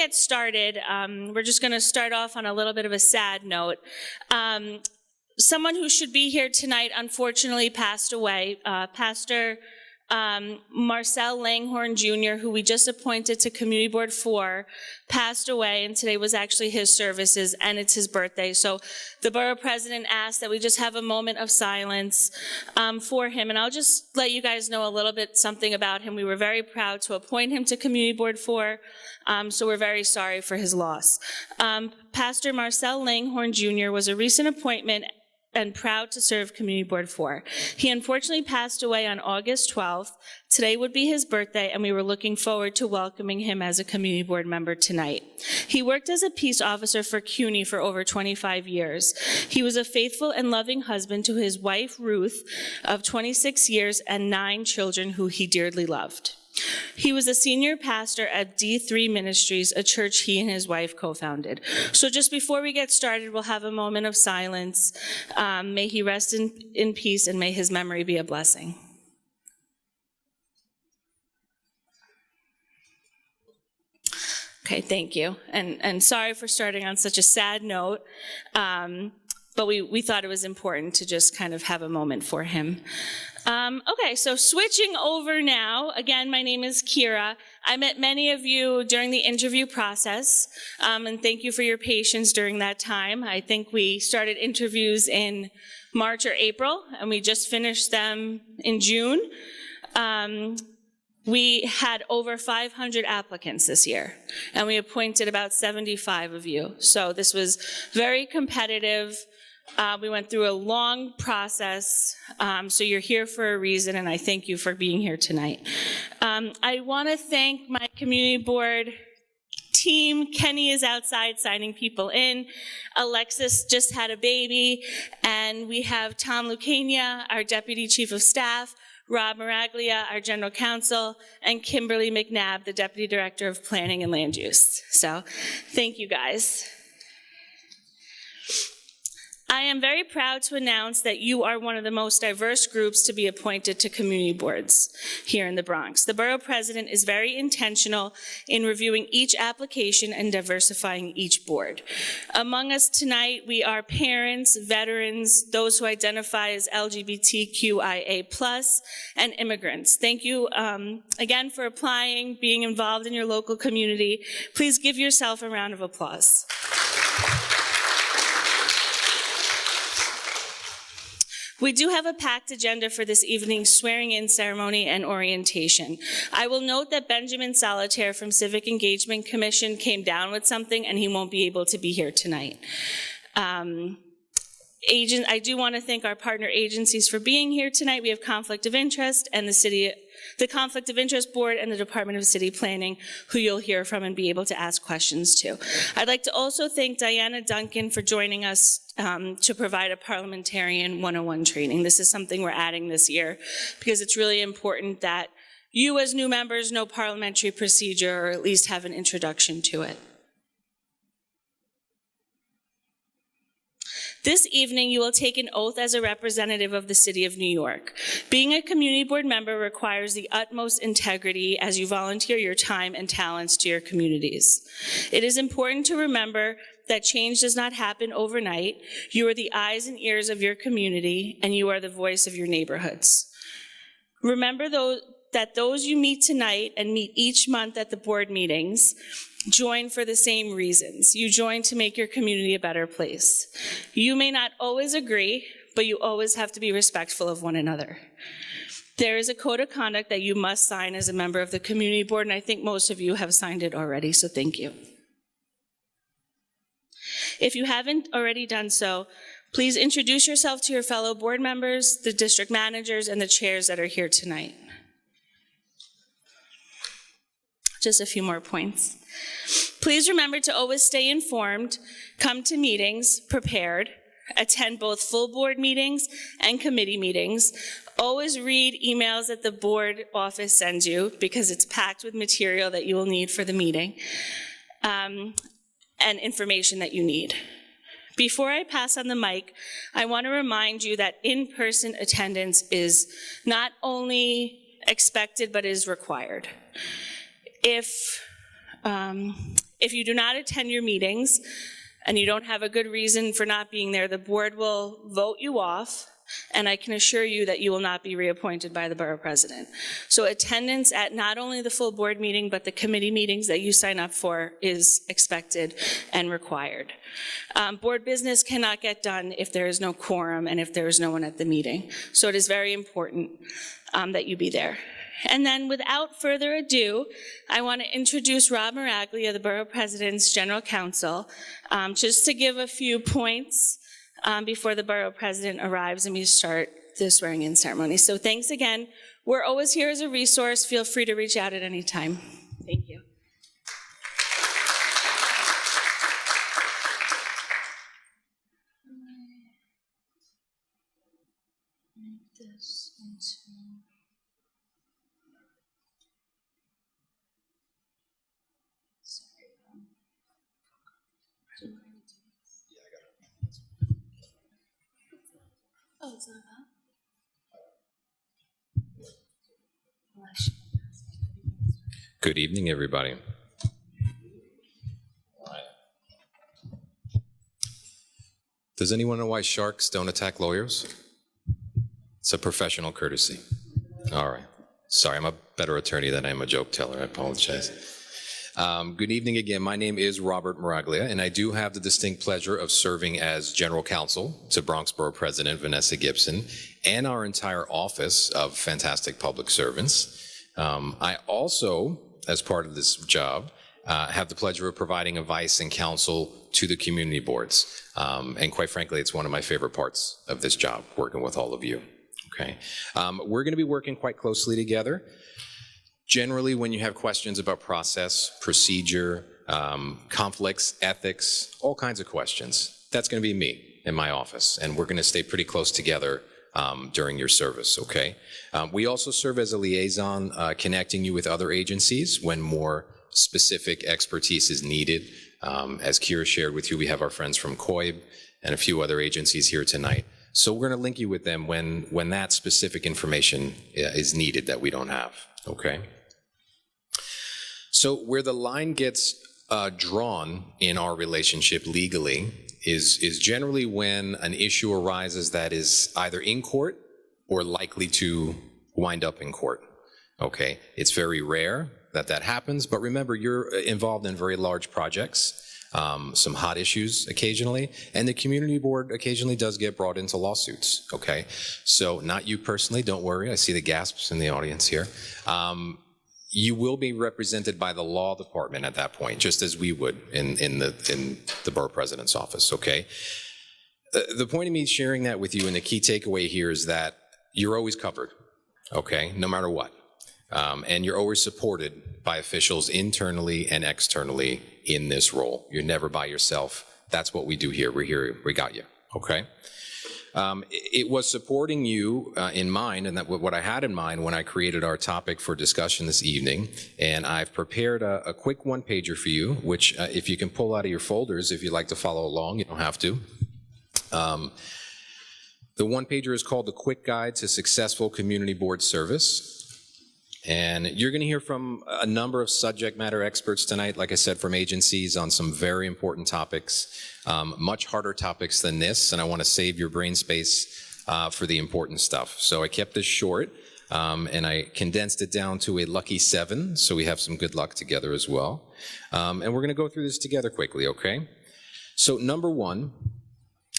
get started, we're just going to start off on a little bit of a sad note. Someone who should be here tonight unfortunately passed away. Pastor Marcel Langhorne Jr., who we just appointed to Community Board 4, passed away, and today was actually his services, and it's his birthday. So the borough president asked that we just have a moment of silence for him, and I'll just let you guys know a little bit something about him. We were very proud to appoint him to Community Board 4, so we're very sorry for his loss. Pastor Marcel Langhorne Jr. was a recent appointment and proud to serve Community Board 4. He unfortunately passed away on August 12th. Today would be his birthday, and we were looking forward to welcoming him as a Community Board member tonight. He worked as a peace officer for CUNY for over 25 years. He was a faithful and loving husband to his wife, Ruth, of 26 years, and 9 children who he dearly loved. He was a senior pastor at D3 Ministries, a church he and his wife co-founded. So just before we get started, we'll have a moment of silence. May he rest in peace, and may his memory be a blessing. Okay, thank you. And sorry for starting on such a sad note, but we thought it was important to just kind of have a moment for him. Okay, so switching over now, again, my name is Kira. I met many of you during the interview process, and thank you for your patience during that time. I think we started interviews in March or April, and we just finished them in June. We had over 500 applicants this year, and we appointed about 75 of you. So this was very competitive. We went through a long process, so you're here for a reason, and I thank you for being here tonight. I want to thank my community board team. Kenny is outside signing people in. Alexis just had a baby, and we have Tom Lucania, our deputy chief of staff, Rob Maraglia, our general counsel, and Kimberly McNabb, the deputy director of planning and land use. So thank you guys. I am very proud to announce that you are one of the most diverse groups to be appointed to community boards here in the Bronx. The borough president is very intentional in reviewing each application and diversifying each board. Among us tonight, we are parents, veterans, those who identify as LGBTQIA+, and immigrants. Thank you again for applying, being involved in your local community. Please give yourself a round of applause. We do have a packed agenda for this evening's swearing-in ceremony and orientation. I will note that Benjamin Solitaire from Civic Engagement Commission came down with something, and he won't be able to be here tonight. I do want to thank our partner agencies for being here tonight. We have Conflict of Interest and the Conflict of Interest Board and the Department of City Planning, who you'll hear from and be able to ask questions to. I'd like to also thank Diana Duncan for joining us to provide a Parliamentarian 101 training. This is something we're adding this year because it's really important that you as new members know parliamentary procedure, or at least have an introduction to it. This evening, you will take an oath as a representative of the City of New York. Being a community board member requires the utmost integrity as you volunteer your time and talents to your communities. It is important to remember that change does not happen overnight. You are the eyes and ears of your community, and you are the voice of your neighborhoods. Remember that those you meet tonight and meet each month at the board meetings join for the same reasons. You join to make your community a better place. You may not always agree, but you always have to be respectful of one another. There is a code of conduct that you must sign as a member of the community board, and I think most of you have signed it already, so thank you. If you haven't already done so, please introduce yourself to your fellow board members, the district managers, and the chairs that are here tonight. Just a few more points. Please remember to always stay informed, come to meetings prepared, attend both full board meetings and committee meetings. Always read emails that the board office sends you because it's packed with material that you will need for the meeting and information that you need. Before I pass on the mic, I want to remind you that in-person attendance is not only expected but is required. If If you do not attend your meetings and you don't have a good reason for not being there, the board will vote you off, and I can assure you that you will not be reappointed by the borough president. So attendance at not only the full board meeting, but the committee meetings that you sign up for is expected and required. Board business cannot get done if there is no quorum and if there is no one at the meeting. So it is very important that you be there. And then without further ado, I want to introduce Rob Miraglia, the Borough President's General Counsel, just to give a few points before the Borough President arrives and we start the swearing-in ceremony. So thanks again. We're always here as a resource. Feel free to reach out at any time. Thank you. Oh, it's not that? Good evening, everybody. Does anyone know why sharks don't attack lawyers? It's a professional courtesy. All right. Sorry, I'm a better attorney than I am a joke teller. I apologize. Good evening again. My name is Robert Miraglia, and I do have the distinct pleasure of serving as General Counsel to Bronx Borough President Vanessa Gibson and our entire office of fantastic public servants. I also, as part of this job, have the pleasure of providing advice and counsel to the community boards. And quite frankly, it's one of my favorite parts of this job, working with all of you. Okay. We're going to be working quite closely together. Generally, when you have questions about process, procedure, conflicts, ethics, all kinds of questions, that's going to be me in my office, and we're going to stay pretty close together during your service, okay? We also serve as a liaison, connecting you with other agencies when more specific expertise is needed. As Kira shared with you, we have our friends from COIB and a few other agencies here tonight. So we're going to link you with them when that specific information is needed that we don't have, okay? So where the line gets drawn in our relationship legally is generally when an issue arises that is either in court or likely to wind up in court, okay? It's very rare that that happens, but remember, you're involved in very large projects, some hot issues occasionally, and the community board occasionally does get brought into lawsuits, okay? So not you personally, don't worry. I see the gasps in the audience here. You will be represented by the law department at that point, just as we would in the borough president's office, okay? The point of me sharing that with you and the key takeaway here is that you're always covered, okay, no matter what. And you're always supported by officials internally and externally in this role. You're never by yourself. That's what we do here. We're here, we got you, okay? It was supporting you in mind, and that what I had in mind when I created our topic for discussion this evening, and I've prepared a quick one-pager for you, which if you can pull out of your folders, if you'd like to follow along, you don't have to. The one-pager is called The Quick Guide to Successful Community Board Service. And you're going to hear from a number of subject matter experts tonight, like I said, from agencies on some very important topics, much harder topics than this, and I want to save your brain space for the important stuff. So I kept this short, and I condensed it down to a lucky 7, so we have some good luck together as well. And we're going to go through this together quickly, okay? So number 1,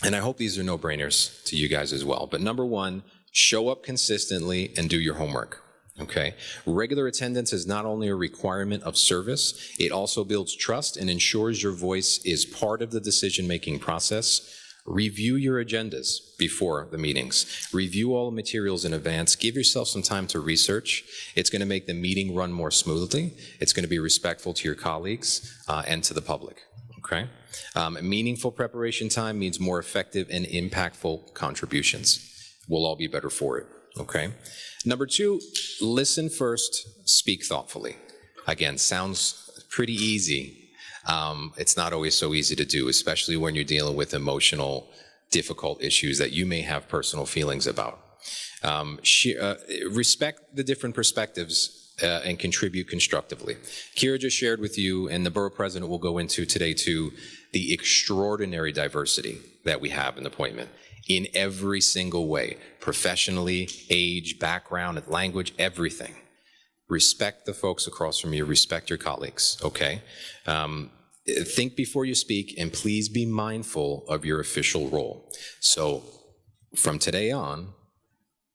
and I hope these are no-brainers to you guys as well, but number 1, show up consistently and do your homework. Okay. Regular attendance is not only a requirement of service, it also builds trust and ensures your voice is part of the decision-making process. Review your agendas before the meetings. Review all the materials in advance. Give yourself some time to research. It's going to make the meeting run more smoothly. It's going to be respectful to your colleagues and to the public. Okay. Meaningful preparation time means more effective and impactful contributions. We'll all be better for it. Okay. Number 2, listen first, speak thoughtfully. Again, sounds pretty easy. It's not always so easy to do, especially when you're dealing with emotional, difficult issues that you may have personal feelings about. Respect the different perspectives and contribute constructively. Kira just shared with you, and the borough president will go into today too, the extraordinary diversity that we have in the appointment in every single way, professionally, age, background, language, everything. Respect the folks across from you, respect your colleagues, okay? Think before you speak, and please be mindful of your official role. So from today on,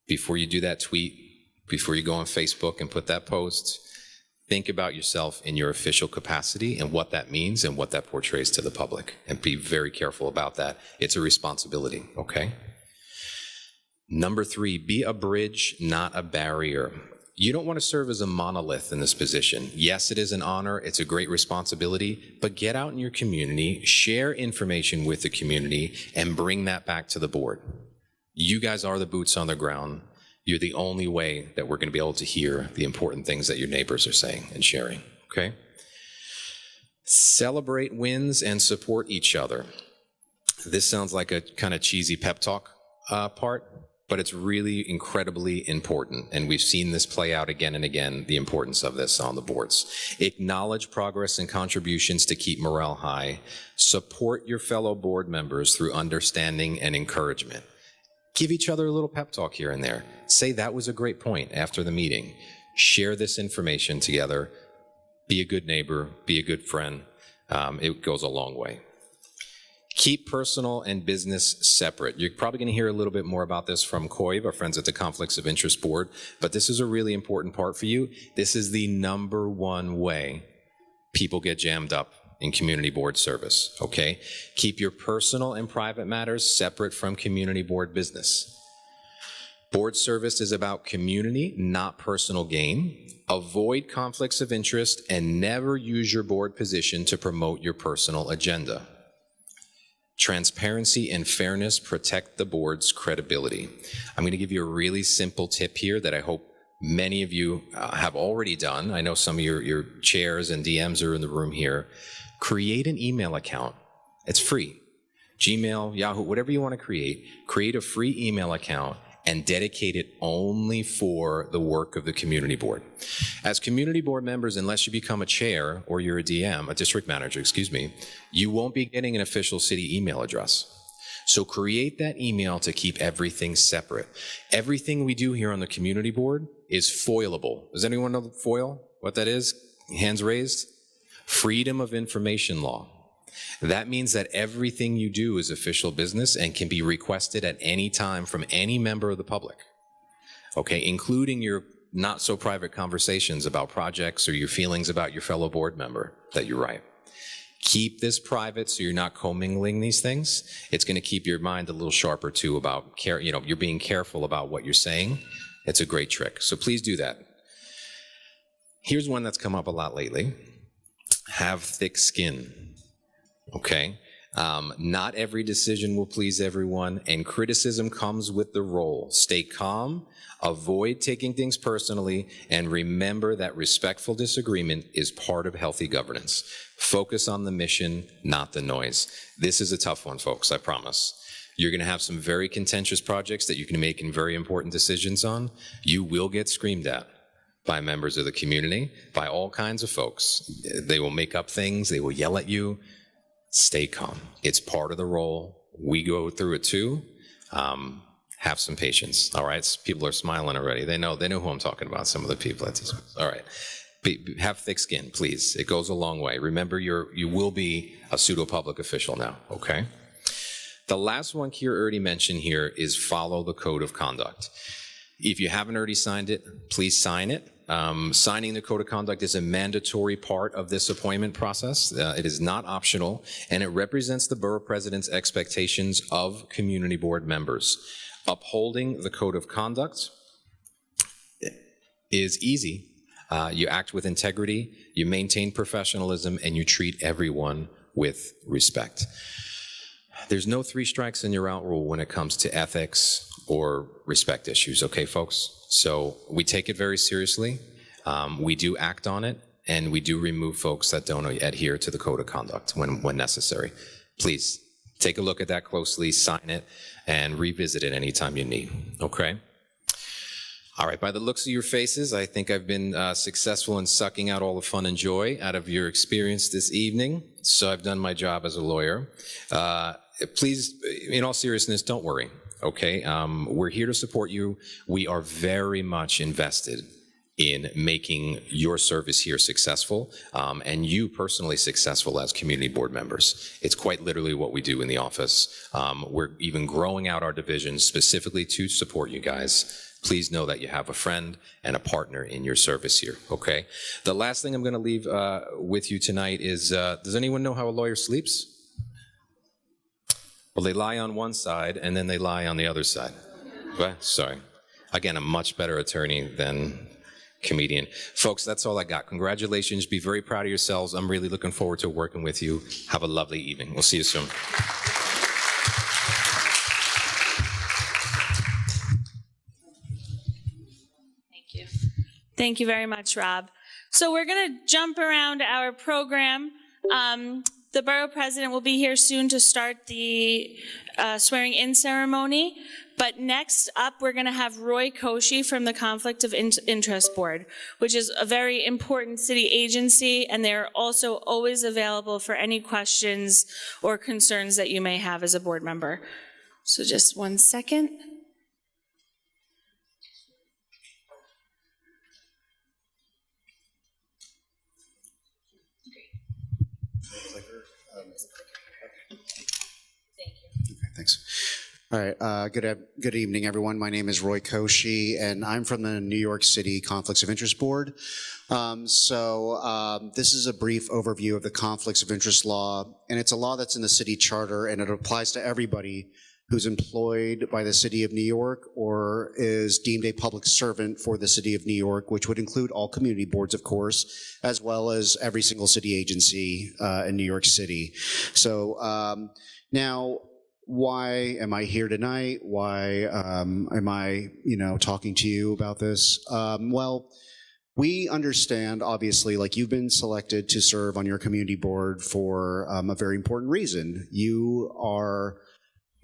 before you do that tweet, before you go on Facebook and put that post, think about yourself in your official capacity and what that means and what that portrays to the public. And be very careful about that. It's a responsibility, okay? Number 3, be a bridge, not a barrier. You don't want to serve as a monolith in this position. Yes, it is an honor, it's a great responsibility, but get out in your community, share information with the community, and bring that back to the board. You guys are the boots on the ground. You're the only way that we're going to be able to hear the important things that your neighbors are saying and sharing, okay? Celebrate wins and support each other. This sounds like a kind of cheesy pep talk part, but it's really incredibly important, and we've seen this play out again and again, the importance of this on the boards. Acknowledge progress and contributions to keep morale high. Support your fellow board members through understanding and encouragement. Give each other a little pep talk here and there. Say that was a great point after the meeting. Share this information together. Be a good neighbor, be a good friend. It goes a long way. Keep personal and business separate. You're probably going to hear a little bit more about this from COIB, our friends at the Conflicts of Interest Board, but this is a really important part for you. This is the number one way people get jammed up in community board service, okay? Keep your personal and private matters separate from community board business. Board service is about community, not personal gain. Avoid conflicts of interest and never use your board position to promote your personal agenda. Transparency and fairness protect the board's credibility. I'm going to give you a really simple tip here that I hope many of you have already done. I know some of your chairs and DMs are in the room here. Create an email account. It's free. Gmail, Yahoo, whatever you want to create a free email account and dedicate it only for the work of the community board. As community board members, unless you become a chair or you're a DM, a district manager, excuse me, you won't be getting an official city email address. So create that email to keep everything separate. Everything we do here on the community board is foilable. Does anyone know FOIL? What that is? Hands raised? Freedom of Information Law. That means that everything you do is official business and can be requested at any time from any member of the public, okay, including your not so private conversations about projects or your feelings about your fellow board member that you write. Keep this private so you're not commingling these things. It's going to keep your mind a little sharper too about you're being careful about what you're saying. It's a great trick. So please do that. Here's one that's come up a lot lately. Have thick skin, okay? Not every decision will please everyone, and criticism comes with the role. Stay calm, avoid taking things personally, and remember that respectful disagreement is part of healthy governance. Focus on the mission, not the noise. This is a tough one, folks, I promise. You're going to have some very contentious projects that you can make very important decisions on. You will get screamed at by members of the community, by all kinds of folks. They will make up things, they will yell at you. Stay calm. It's part of the role. We go through it too. Have some patience, all right? People are smiling already. They know who I'm talking about, some of the people at these. All right. Have thick skin, please. It goes a long way. Remember, you will be a pseudo-public official now, okay? The last one Keir already mentioned here is follow the code of conduct. If you haven't already signed it, please sign it. Signing the code of conduct is a mandatory part of this appointment process. It is not optional, and it represents the borough president's expectations of community board members. Upholding the code of conduct is easy. You act with integrity, you maintain professionalism, and you treat everyone with respect. There's no 3 strikes and you're out rule when it comes to ethics or respect issues, okay, folks? So we take it very seriously. We do act on it, and we do remove folks that don't adhere to the code of conduct when necessary. Please take a look at that closely, sign it, and revisit it anytime you need, okay? All right, by the looks of your faces, I think I've been successful in sucking out all the fun and joy out of your experience this evening, so I've done my job as a lawyer. Please, in all seriousness, don't worry, okay? We're here to support you. We are very much invested in making your service here successful, and you personally successful as community board members. It's quite literally what we do in the office. We're even growing out our division specifically to support you guys. Please know that you have a friend and a partner in your service here, okay? The last thing I'm going to leave with you tonight is, does anyone know how a lawyer sleeps? Well, they lie on one side, and then they lie on the other side. Okay? Sorry. Again, a much better attorney than comedian. Folks, that's all I got. Congratulations. Be very proud of yourselves. I'm really looking forward to working with you. Have a lovely evening. We'll see you soon. Thank you very much, Rob. So we're going to jump around our program. The borough president will be here soon to start the swearing-in ceremony. But next up, we're going to have Roy Koshy from the Conflict of Interest Board, which is a very important city agency, and they're also always available for any questions or concerns that you may have as a board member. So just 1 second. Thanks. All right, good evening, everyone. My name is Roy Koshy, and I'm from the New York City Conflicts of Interest Board. This is a brief overview of the Conflicts of Interest law, and it's a law that's in the city charter, and it applies to everybody who's employed by the City of New York or is deemed a public servant for the City of New York, which would include all community boards, of course, as well as every single city agency in New York City. So now, why am I here tonight? Why am I, talking to you about this? Well, we understand, obviously, like you've been selected to serve on your community board for a very important reason. You are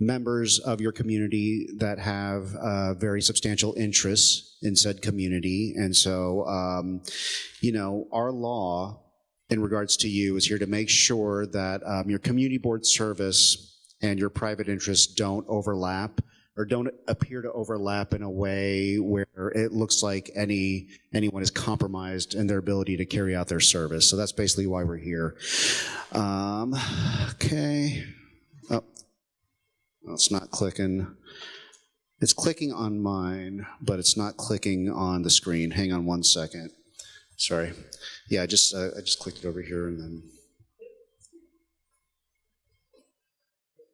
members of your community that have very substantial interests in said community. And so, our law in regards to you is here to make sure that your community board service and your private interests don't overlap or don't appear to overlap in a way where it looks like anyone is compromised in their ability to carry out their service. So that's basically why we're here. Okay. Oh, well, it's not clicking. It's clicking on mine, but it's not clicking on the screen. Hang on 1 second. Sorry. Yeah, I just clicked it over here and then.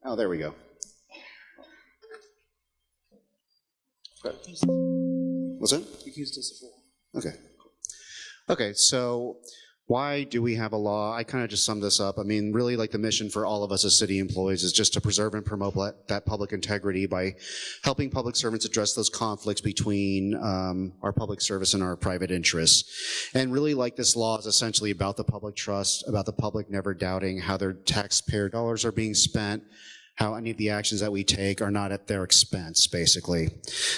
Oh, there we go. What's that? You can use this before. Okay. Okay, so why do we have a law? I kind of just summed this up. I mean, really, like the mission for all of us as city employees is just to preserve and promote that public integrity by helping public servants address those conflicts between our public service and our private interests. And really, like this law is essentially about the public trust, about the public never doubting how their taxpayer dollars are being spent, how any of the actions that we take are not at their expense, basically.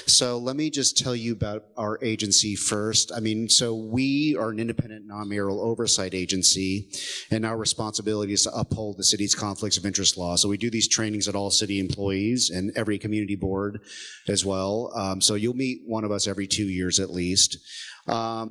So let me just tell you about our agency first. I mean, so we are an independent non-mayoral oversight agency, and our responsibility is to uphold the city's conflicts of interest law. So we do these trainings at all city employees and every community board as well. So you'll meet one of us every 2 years at least. Our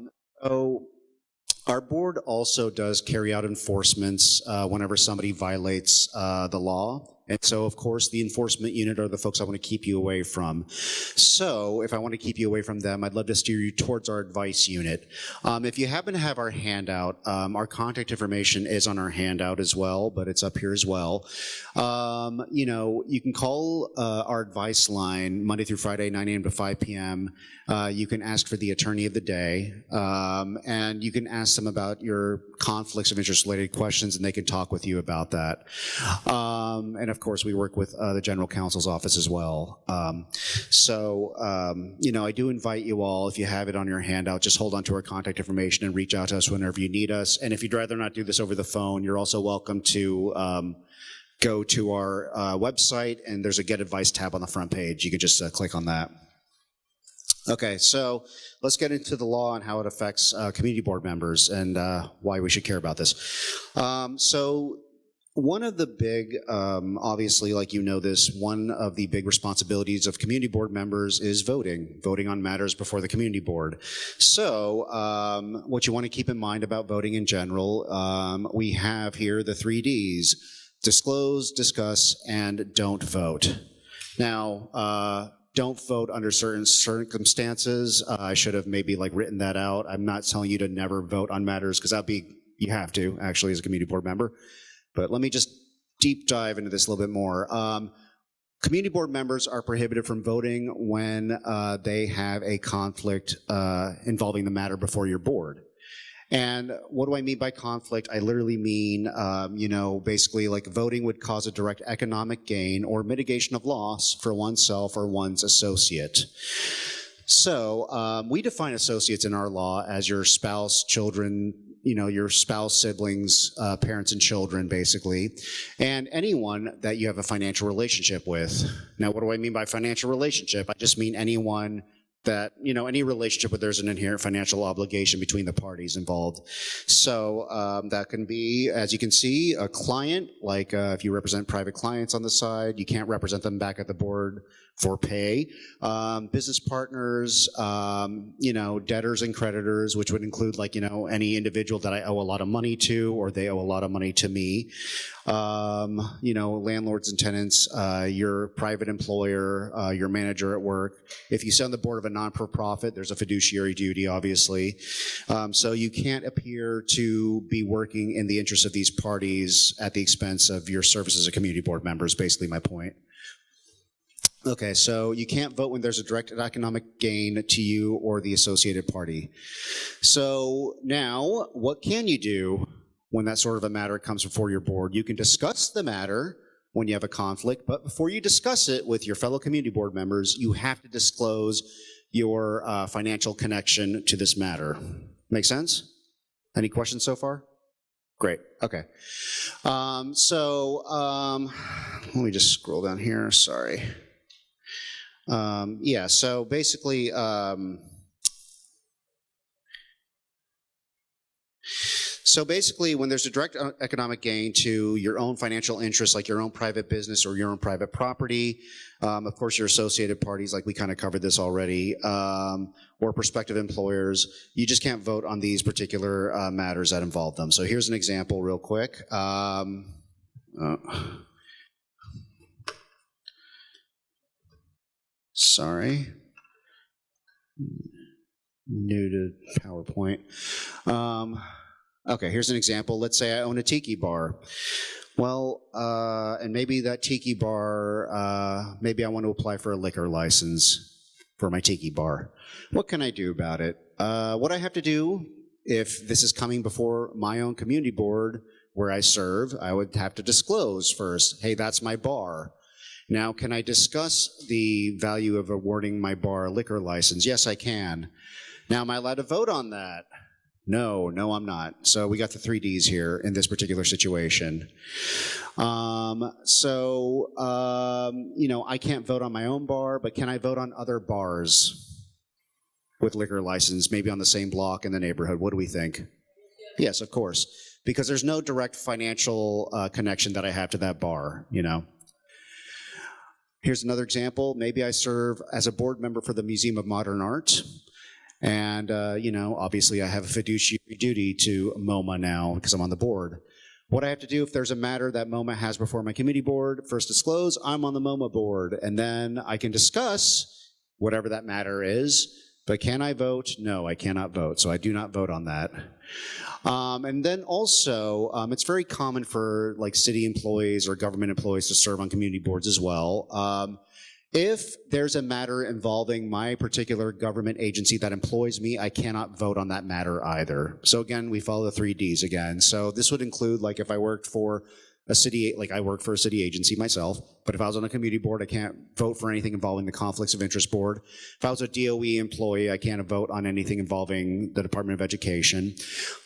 board also does carry out enforcements whenever somebody violates the law. And so, of course, the enforcement unit are the folks I want to keep you away from. So if I want to keep you away from them, I'd love to steer you towards our advice unit. If you happen to have our handout, our contact information is on our handout as well, but it's up here as well. You can call our advice line Monday through Friday, 9 a.m. to 5 p.m. You can ask for the attorney of the day, and you can ask them about your conflicts of interest related questions, and they can talk with you about that. And of course, we work with the general counsel's office as well. I do invite you all, if you have it on your handout, just hold on to our contact information and reach out to us whenever you need us. And if you'd rather not do this over the phone, you're also welcome to go to our website, and there's a Get Advice tab on the front page. You could just click on that. Okay, so let's get into the law and how it affects community board members and why we should care about this. So one of the big, obviously, like you know this, one of the big responsibilities of community board members is voting on matters before the community board. So what you want to keep in mind about voting in general, we have here the 3 Ds: disclose, discuss, and don't vote. Now, don't vote under certain circumstances. I should have maybe like written that out. I'm not telling you to never vote on matters, because you have to actually as a community board member. But let me just deep dive into this a little bit more. Community board members are prohibited from voting when they have a conflict involving the matter before your board. And what do I mean by conflict? I literally mean, basically like voting would cause a direct economic gain or mitigation of loss for oneself or one's associate. So we define associates in our law as your spouse, children, your spouse, siblings, parents, and children, basically, and anyone that you have a financial relationship with. Now, what do I mean by financial relationship? I just mean anyone that, any relationship where there's an inherent financial obligation between the parties involved. So that can be, as you can see, a client, like if you represent private clients on the side, you can't represent them back at the board for pay. Business partners, debtors and creditors, which would include like, any individual that I owe a lot of money to or they owe a lot of money to me. Landlords and tenants, your private employer, your manager at work. If you sit on the board of a non-for-profit, there's a fiduciary duty, obviously. So you can't appear to be working in the interest of these parties at the expense of your service as a community board member is basically my point. Okay, so you can't vote when there's a direct economic gain to you or the associated party. So now, what can you do when that sort of a matter comes before your board? You can discuss the matter when you have a conflict, but before you discuss it with your fellow community board members, you have to disclose your financial connection to this matter. Make sense? Any questions so far? Great, okay. Let me just scroll down here, sorry. So basically, when there's a direct economic gain to your own financial interests, like your own private business or your own private property, of course your associated parties, like we kind of covered this already, or prospective employers, you just can't vote on these particular matters that involve them. So here's an example real quick. Sorry. New to PowerPoint. Okay, here's an example. Let's say I own a tiki bar. Well, and maybe that tiki bar, maybe I want to apply for a liquor license for my tiki bar. What can I do about it? What I have to do, if this is coming before my own community board where I serve, I would have to disclose first, hey, that's my bar. Now, can I discuss the value of awarding my bar a liquor license? Yes, I can. Now, am I allowed to vote on that? No, I'm not. So we got the 3 Ds here in this particular situation. I can't vote on my own bar, but can I vote on other bars with liquor license, maybe on the same block in the neighborhood? What do we think? Yes, of course, because there's no direct financial connection that I have to that bar, Here's another example. Maybe I serve as a board member for the Museum of Modern Art. And, obviously I have a fiduciary duty to MoMA now because I'm on the board. What I have to do if there's a matter that MoMA has before my committee board, first disclose, I'm on the MoMA board. And then I can discuss whatever that matter is. But can I vote? No, I cannot vote. So I do not vote on that. And then also, it's very common for like city employees or government employees to serve on community boards as well. If there's a matter involving my particular government agency that employs me, I cannot vote on that matter either. So again, we follow the 3 Ds again. So this would include like if I worked for a city, like I work for a city agency myself, but if I was on a community board, I can't vote for anything involving the conflicts of interest board. If I was a DOE employee, I can't vote on anything involving the Department of Education.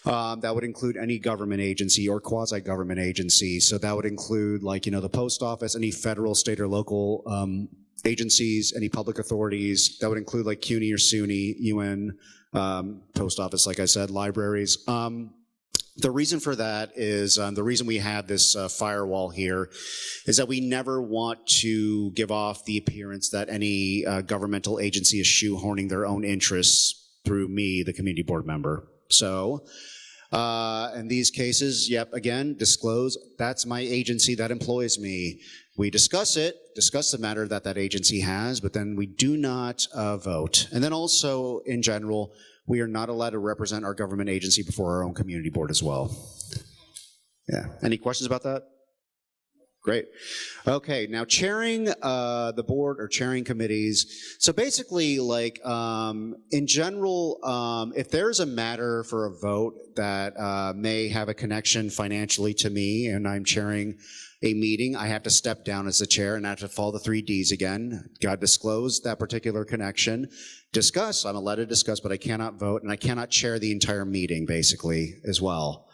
That would include any government agency or quasi-government agency. So that would include like, the post office, any federal, state, or local agencies, any public authorities. That would include like CUNY or SUNY, UN, post office, like I said, libraries. The reason for that is, the reason we have this firewall here is that we never want to give off the appearance that any governmental agency is shoehorning their own interests through me, the community board member. So, in these cases, yep, again, disclose, that's my agency that employs me. We discuss the matter that that agency has, but then we do not vote. And then also, in general, we are not allowed to represent our government agency before our own community board as well. Yeah, any questions about that? Great. Okay, now chairing the board or chairing committees. So basically, like, in general, if there's a matter for a vote that may have a connection financially to me and I'm chairing a meeting, I have to step down as the chair and I have to follow the 3 Ds again. Got to disclose that particular connection. Discuss, I'm allowed to discuss, but I cannot vote and I cannot chair the entire meeting basically as well.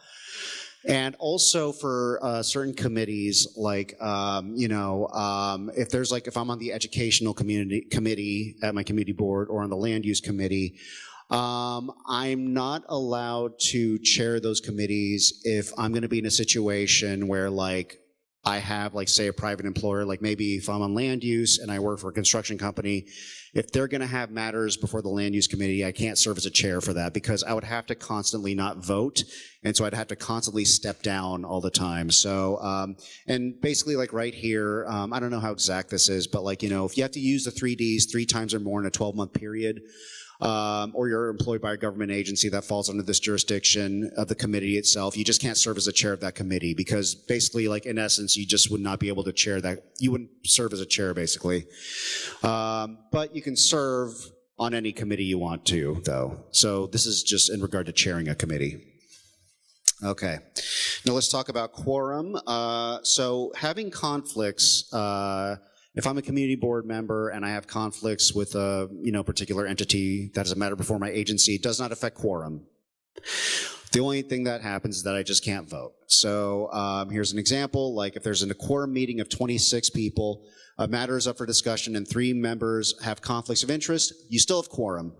And also for certain committees, like, if there's like, if I'm on the educational committee at my community board or on the land use committee, I'm not allowed to chair those committees if I'm gonna be in a situation where like, I have like, say a private employer, like maybe if I'm on land use and I work for a construction company, if they're gonna have matters before the land use committee, I can't serve as a chair for that because I would have to constantly not vote. And so I'd have to constantly step down all the time. So, and basically like right here, I don't know how exact this is, but like, if you have to use the 3 Ds 3 times or more in a 12-month period, or you're employed by a government agency that falls under this jurisdiction of the committee itself, you just can't serve as a chair of that committee because basically, like in essence, you just would not be able to chair that. You wouldn't serve as a chair basically. But you can serve on any committee you want to though. So this is just in regard to chairing a committee. Okay, now let's talk about quorum. So having conflicts, if I'm a community board member and I have conflicts with a particular entity that is a matter before my agency, it does not affect quorum. The only thing that happens is that I just can't vote. So here's an example, like if there's a quorum meeting of 26 people, a matter is up for discussion and 3 members have conflicts of interest, you still have quorum.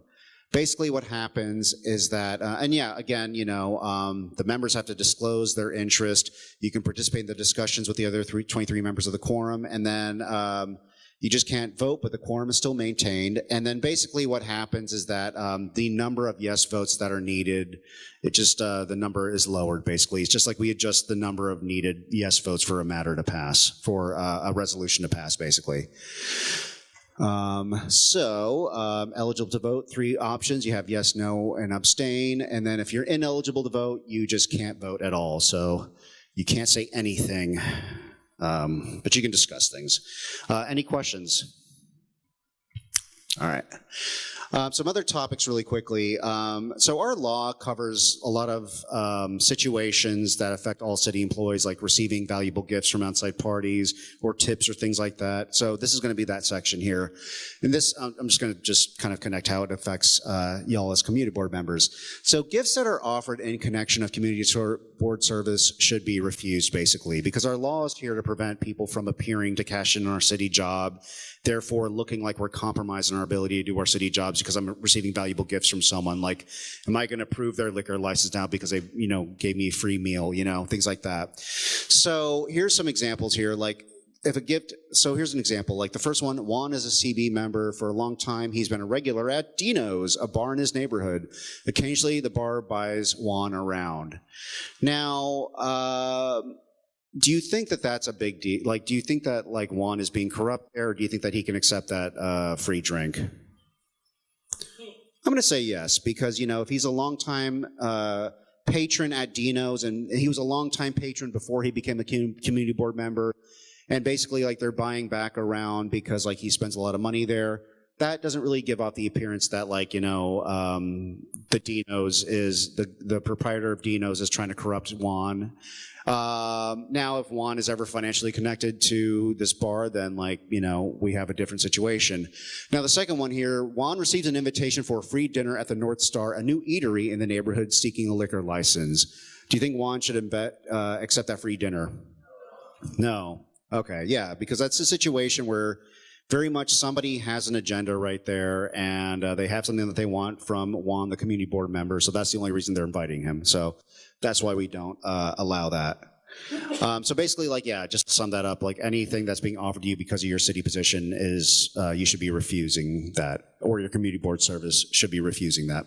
Basically what happens is that, and yeah, again, the members have to disclose their interest. You can participate in the discussions with the other 23 members of the quorum, and then you just can't vote, but the quorum is still maintained. And then basically what happens is that the number of yes votes that are needed, it just, the number is lowered basically. It's just like we adjust the number of needed yes votes for a matter to pass, for a resolution to pass basically. Eligible to vote, 3 options. You have yes, no, and abstain. And then if you're ineligible to vote, you just can't vote at all. So you can't say anything, but you can discuss things. Any questions? All right. Some other topics really quickly. So our law covers a lot of situations that affect all city employees, like receiving valuable gifts from outside parties or tips or things like that. So this is going to be that section here. And this, I'm just going to kind of connect how it affects y'all as community board members. So gifts that are offered in connection of community board service should be refused, basically, because our law is here to prevent people from appearing to cash in on our city job, therefore looking like we're compromising our ability to do our city jobs because I'm receiving valuable gifts from someone. Like, am I going to approve their liquor license now because they, gave me a free meal, things like that. So here's some examples here. Like, if a gift, so here's an example. Like the first one, Juan is a CB member for a long time. He's been a regular at Dino's, a bar in his neighborhood. Occasionally, the bar buys Juan around. Now, do you think that that's a big deal? Like, do you think that like Juan is being corrupt there, or do you think that he can accept that free drink? I'm going to say yes, because if he's a longtime patron at Dino's, and he was a longtime patron before he became a community board member, and basically like they're buying back around because like he spends a lot of money there. That doesn't really give off the appearance that like, the Dino's is, the proprietor of Dino's is trying to corrupt Juan. Now, if Juan is ever financially connected to this bar, then like, we have a different situation. Now, the second one here, Juan received an invitation for a free dinner at the North Star, a new eatery in the neighborhood seeking a liquor license. Do you think Juan should accept that free dinner? No. Okay, yeah, because that's a situation where very much somebody has an agenda right there, and they have something that they want from one, the community board member, so that's the only reason they're inviting him. So that's why we don't allow that. So basically, like, yeah, just to sum that up, like anything that's being offered to you because of your city position is, you should be refusing that, or your community board service should be refusing that.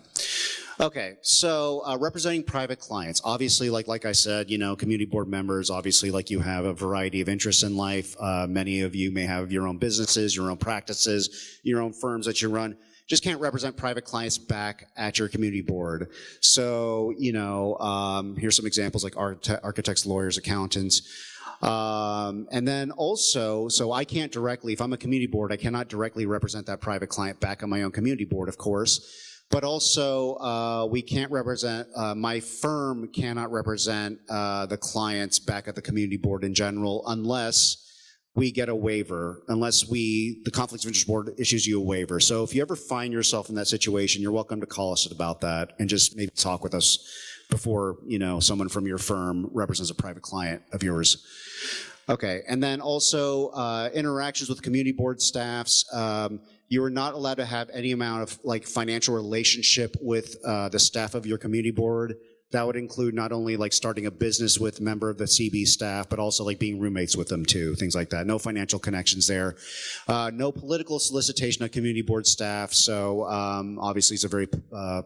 Okay, so representing private clients. Obviously, like I said, you know, community board members, obviously, like you have a variety of interests in life. Many of you may have your own businesses, your own practices, your own firms that you run. Just can't represent private clients back at your community board. So, you know, here's some examples like architects, lawyers, accountants. And then also, so I can't directly, if I'm a community board, I cannot directly represent that private client back on my own community board, of course. But also, we can't represent, my firm cannot represent the clients back at the community board in general unless we get a waiver, unless the Conflicts of Interest Board issues you a waiver. So if you ever find yourself in that situation, you're welcome to call us about that and just maybe talk with us before, you know, someone from your firm represents a private client of yours. Okay, and then also interactions with community board staffs. You are not allowed to have any amount of like financial relationship with the staff of your community board. That would include not only like starting a business with a member of the CB staff, but also like being roommates with them too, things like that. No financial connections there. No political solicitation of community board staff. So obviously it's a very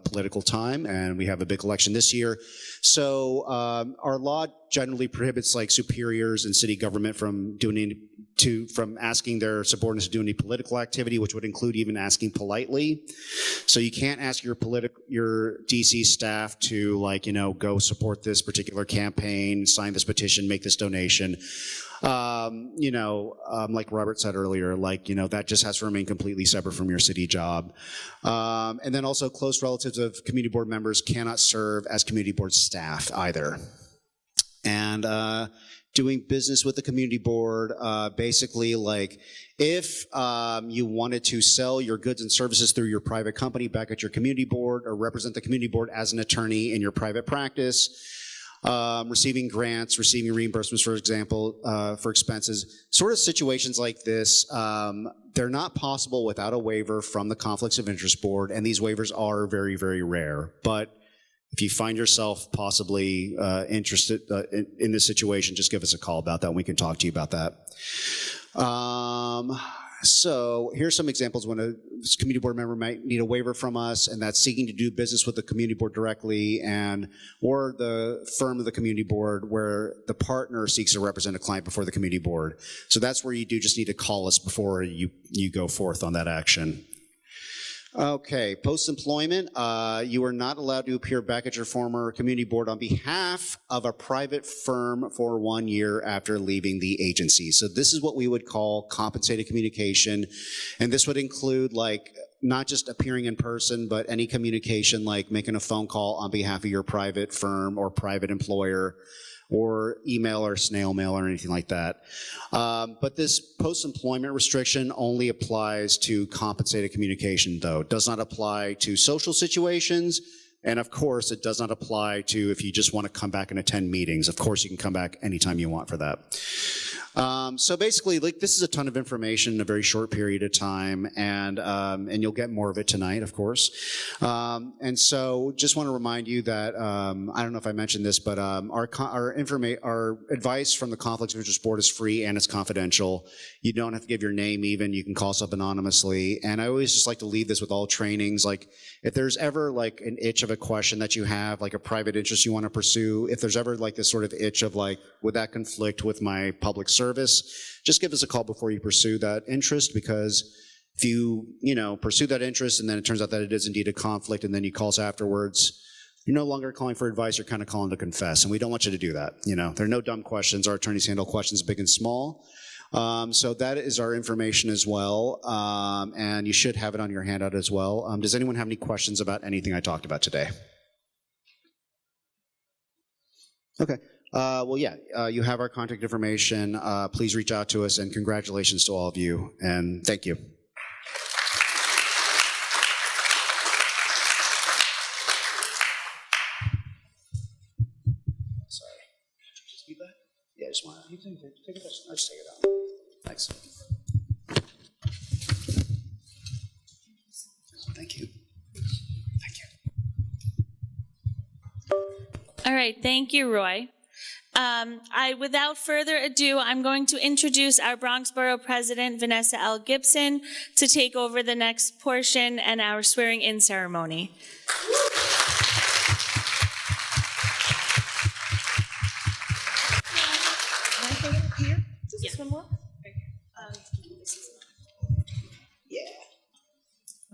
political time and we have a big election this year. So our law generally prohibits like superiors in city government from from asking their subordinates to do any political activity, which would include even asking politely. So you can't ask your DC staff to, like, you know, go support this particular campaign, sign this petition, make this donation. You know, like Robert said earlier, like, you know, that just has to remain completely separate from your city job. And then also close relatives of community board members cannot serve as community board staff either. And doing business with the community board, basically, like, if you wanted to sell your goods and services through your private company back at your community board, or represent the community board as an attorney in your private practice, receiving grants, receiving reimbursements, for example, for expenses, sort of situations like this, they're not possible without a waiver from the Conflicts of Interest Board, and these waivers are very, very rare. But if you find yourself possibly interested in this situation, just give us a call about that and we can talk to you about that. So here's some examples when a community board member might need a waiver from us, and that's seeking to do business with the community board directly, or the firm of the community board where the partner seeks to represent a client before the community board. So that's where you do just need to call us before you go forth on that action. Okay, post-employment, you are not allowed to appear back at your former community board on behalf of a private firm for 1 year after leaving the agency. So this is what we would call compensated communication, and this would include, like, not just appearing in person, but any communication like making a phone call on behalf of your private firm or private employer, or email or snail mail or anything like that. But this post-employment restriction only applies to compensated communication, though. It does not apply to social situations, and of course it does not apply to if you just want to come back and attend meetings. Of course you can come back anytime you want for that. So basically, like, this is a ton of information in a very short period of time, and you'll get more of it tonight, of course. And so just want to remind you that, I don't know if I mentioned this, but our advice from the Conflicts of Interest Board is free and it's confidential. You don't have to give your name even. You can call us up anonymously. And I always just like to leave this with all trainings. Like, if there's ever like an itch of a question that you have, like a private interest you want to pursue, if there's ever like this sort of itch of like, would that conflict with my public service, just give us a call before you pursue that interest, because if you pursue that interest and then it turns out that it is indeed a conflict and then you call us afterwards, you're no longer calling for advice, you're kind of calling to confess, and we don't want you to do that. There are no dumb questions. Our attorneys handle questions big and small. So that is our information as well, and you should have it on your handout as well. Does anyone have any questions about anything I talked about today? Okay. Well, yeah, you have our contact information. Please reach out to us, and congratulations to all of you, and thank you. Sorry. Just be back? Yeah, just want to take it. I'll just take it out. Thanks. Thank you. All right, thank you, Roy. Without further ado, I'm going to introduce our Bronx Borough President, Vanessa L. Gibson, to take over the next portion and our swearing-in ceremony.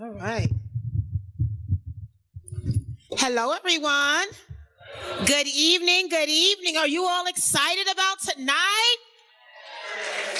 All right. Hello, everyone. Good evening. Good evening. Are you all excited about tonight?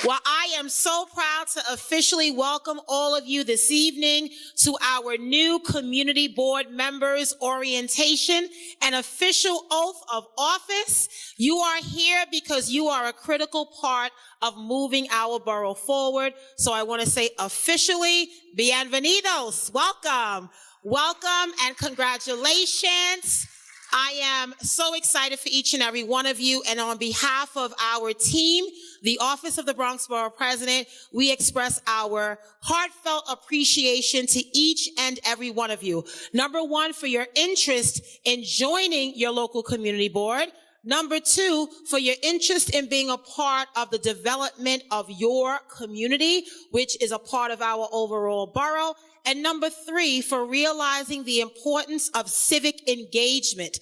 Well, I am so proud to officially welcome all of you this evening to our new community board members orientation and official oath of office. You are here because you are a critical part of moving our borough forward. So I want to say officially, bienvenidos, welcome. Welcome and congratulations. I am so excited for each and every one of you, and on behalf of our team, the Office of the Bronx Borough President, we express our heartfelt appreciation to each and every one of you. Number one, for your interest in joining your local community board. Number two, for your interest in being a part of the development of your community, which is a part of our overall borough. And number three, for realizing the importance of civic engagement.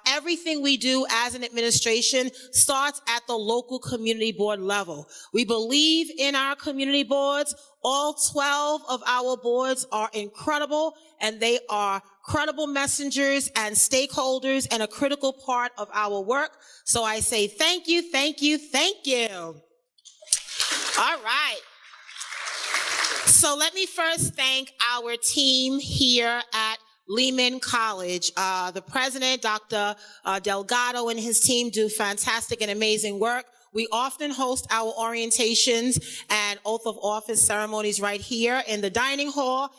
Everything we do as an administration starts at the local community board level. We believe in our community boards. All 12 of our boards are incredible, and they are credible messengers and stakeholders and a critical part of our work. So I say thank you, thank you, thank you. All right. So let me first thank our team here at Lehman College. The president, Dr. Delgado, and his team do fantastic and amazing work. We often host our orientations and oath of office ceremonies right here in the dining hall,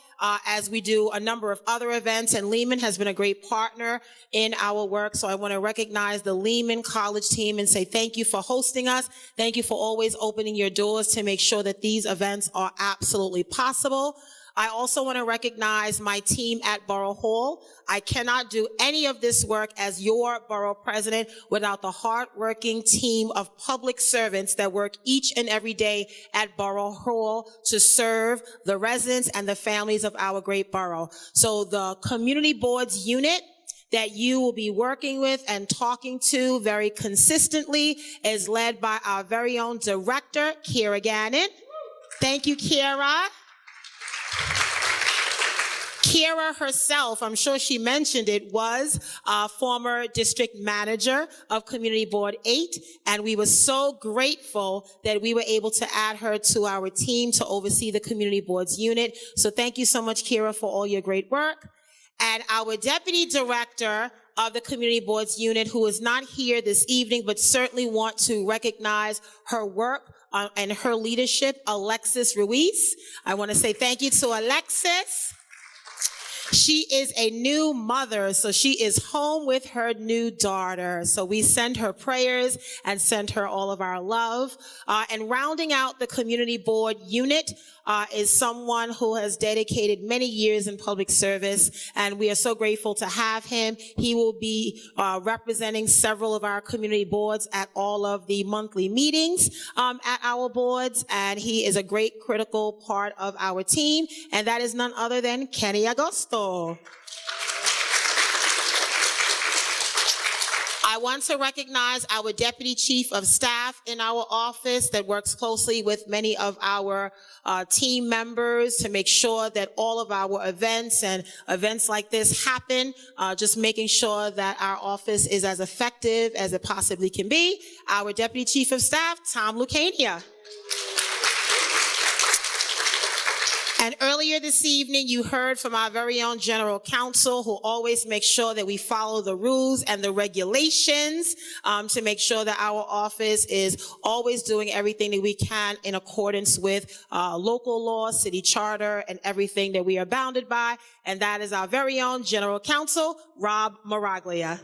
as we do a number of other events, and Lehman has been a great partner in our work. So I want to recognize the Lehman College team and say thank you for hosting us. Thank you for always opening your doors to make sure that these events are absolutely possible. I also want to recognize my team at Borough Hall. I cannot do any of this work as your borough president without the hardworking team of public servants that work each and every day at Borough Hall to serve the residents and the families of our great borough. So the community boards unit that you will be working with and talking to very consistently is led by our very own director, Kira Gannon. Thank you, Kira. Kira herself, I'm sure she mentioned it, was a former district manager of Community Board 8, and we were so grateful that we were able to add her to our team to oversee the Community Boards unit. So thank you so much, Kira, for all your great work. And our deputy director of the Community Boards unit, who is not here this evening, but certainly want to recognize her work and her leadership, Alexis Ruiz. I want to say thank you to Alexis. She is a new mother, so she is home with her new daughter. So we send her prayers and send her all of our love. And rounding out the community board unit is someone who has dedicated many years in public service, and we are so grateful to have him. He will be representing several of our community boards at all of the monthly meetings at our boards, and he is a great critical part of our team, and that is none other than Kenny Agosto. I want to recognize our Deputy Chief of Staff in our office that works closely with many of our team members to make sure that all of our events and events like this happen, just making sure that our office is as effective as it possibly can be. Our Deputy Chief of Staff, Tom Lucania. And earlier this evening, you heard from our very own General Counsel, who always makes sure that we follow the rules and the regulations to make sure that our office is always doing everything that we can in accordance with local law, city charter, and everything that we are bounded by. And that is our very own General Counsel, Rob Maraglia.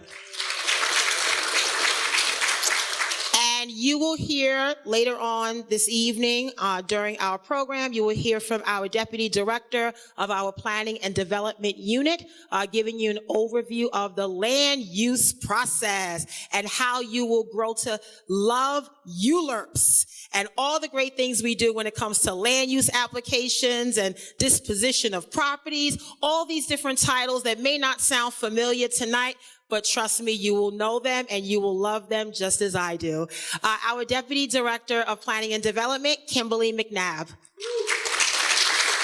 And you will hear later on this evening during our program, you will hear from our Deputy Director of our Planning and Development Unit, giving you an overview of the land use process and how you will grow to love ULURPs and all the great things we do when it comes to land use applications and disposition of properties, all these different titles that may not sound familiar tonight, but trust me, you will know them and you will love them just as I do. Our Deputy Director of Planning and Development, Kimberly McNabb.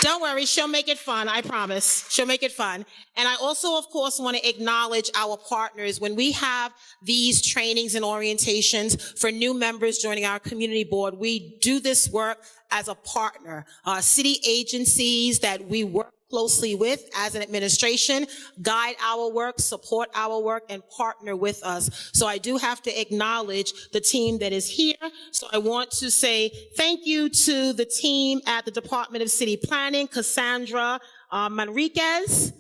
Don't worry, she'll make it fun, I promise. She'll make it fun. And I also, of course, want to acknowledge our partners. When we have these trainings and orientations for new members joining our community board, we do this work as a partner. City agencies that we work closely with as an administration, guide our work, support our work, and partner with us. So I do have to acknowledge the team that is here. So I want to say thank you to the team at the Department of City Planning, Cassandra Manriquez,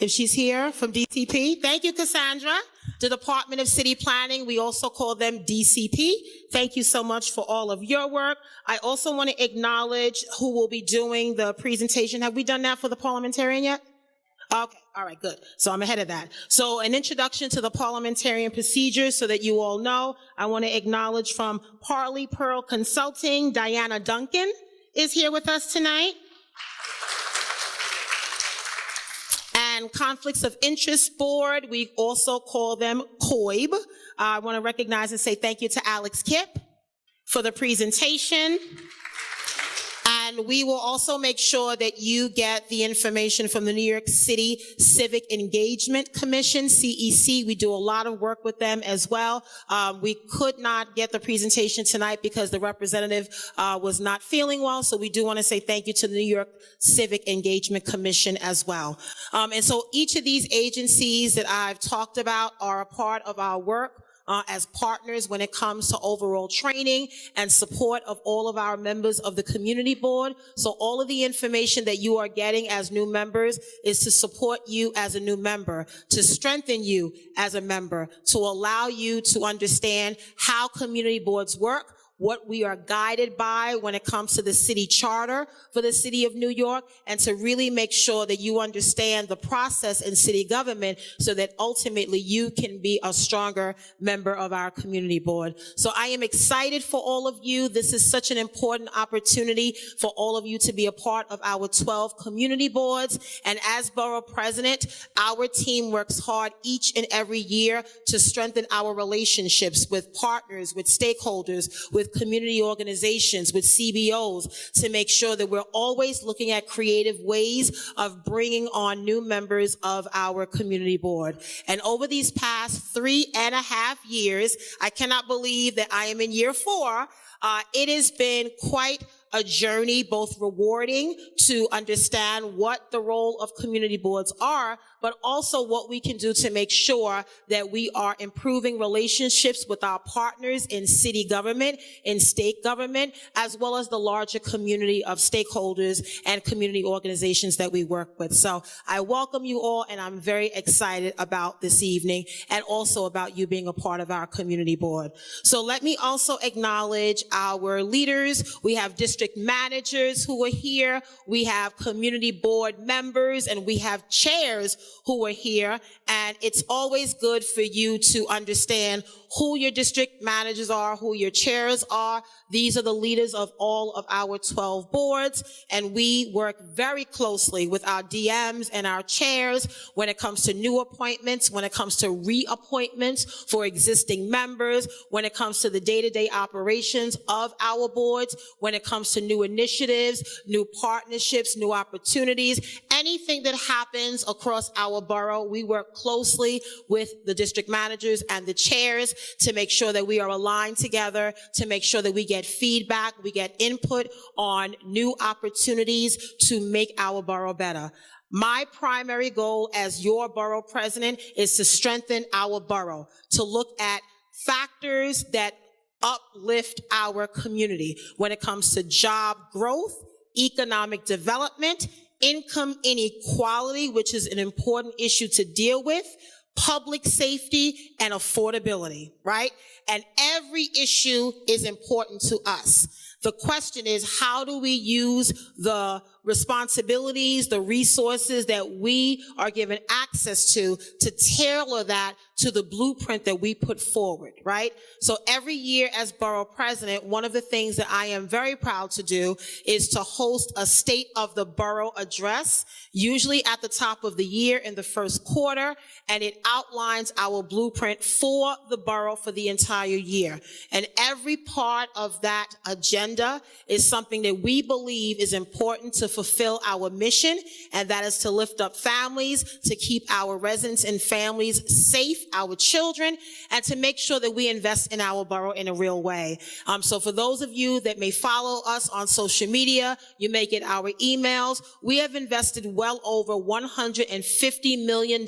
if she's here from DCP. Thank you, Cassandra. The Department of City Planning, we also call them DCP. Thank you so much for all of your work. I also want to acknowledge who will be doing the presentation. Have we done that for the parliamentarian yet? Okay, all right, good. So I'm ahead of that. So an introduction to the parliamentarian procedures so that you all know. I want to acknowledge from Parley Pearl Consulting, Diana Duncan is here with us tonight. And Conflicts of Interest Board, we also call them COIB. I want to recognize and say thank you to Alex Kipp for the presentation. And we will also make sure that you get the information from the New York City Civic Engagement Commission, CEC. We do a lot of work with them as well. We could not get the presentation tonight because the representative was not feeling well, so we do want to say thank you to the New York Civic Engagement Commission as well. And so each of these agencies that I've talked about are a part of our work as partners when it comes to overall training and support of all of our members of the community board. So all of the information that you are getting as new members is to support you as a new member, to strengthen you as a member, to allow you to understand how community boards work, what we are guided by when it comes to the city charter for the city of New York, and to really make sure that you understand the process in city government so that ultimately you can be a stronger member of our community board. So I am excited for all of you. This is such an important opportunity for all of you to be a part of our 12 community boards. And as borough president, our team works hard each and every year to strengthen our relationships with partners, with stakeholders, with community organizations, with CBOs, to make sure that we're always looking at creative ways of bringing on new members of our community board. And over these past 3.5 years, I cannot believe that I am in year 4. It has been quite a journey, both rewarding to understand what the role of community boards are, but also what we can do to make sure that we are improving relationships with our partners in city government, in state government, as well as the larger community of stakeholders and community organizations that we work with. So I welcome you all, and I'm very excited about this evening and also about you being a part of our community board. So let me also acknowledge our leaders. We have district managers who are here. We have community board members, and we have chairs who are here. And it's always good for you to understand who your district managers are, who your chairs are. These are the leaders of all of our 12 boards, and we work very closely with our DMs and our chairs when it comes to new appointments, when it comes to reappointments for existing members, when it comes to the day-to-day operations of our boards, when it comes to new initiatives, new partnerships, new opportunities, anything that happens across our borough. We work closely with the district managers and the chairs to make sure that we are aligned together, to make sure that we get feedback, we get input on new opportunities to make our borough better. My primary goal as your borough president is to strengthen our borough, to look at factors that uplift our community when it comes to job growth, economic development, income inequality, which is an important issue to deal with, public safety, and affordability, right? And every issue is important to us. The question is, how do we use the responsibilities, the resources that we are given access to tailor that to the blueprint that we put forward, right? So every year as borough president, one of the things that I am very proud to do is to host a State of the Borough address, usually at the top of the year in the first quarter, and it outlines our blueprint for the borough for the entire year. And every part of that agenda is something that we believe is important to fulfill our mission, and that is to lift up families, to keep our residents and families safe, our children, and to make sure that we invest in our borough in a real way. So for those of you that may follow us on social media, you may get our emails. We have invested well over $150 million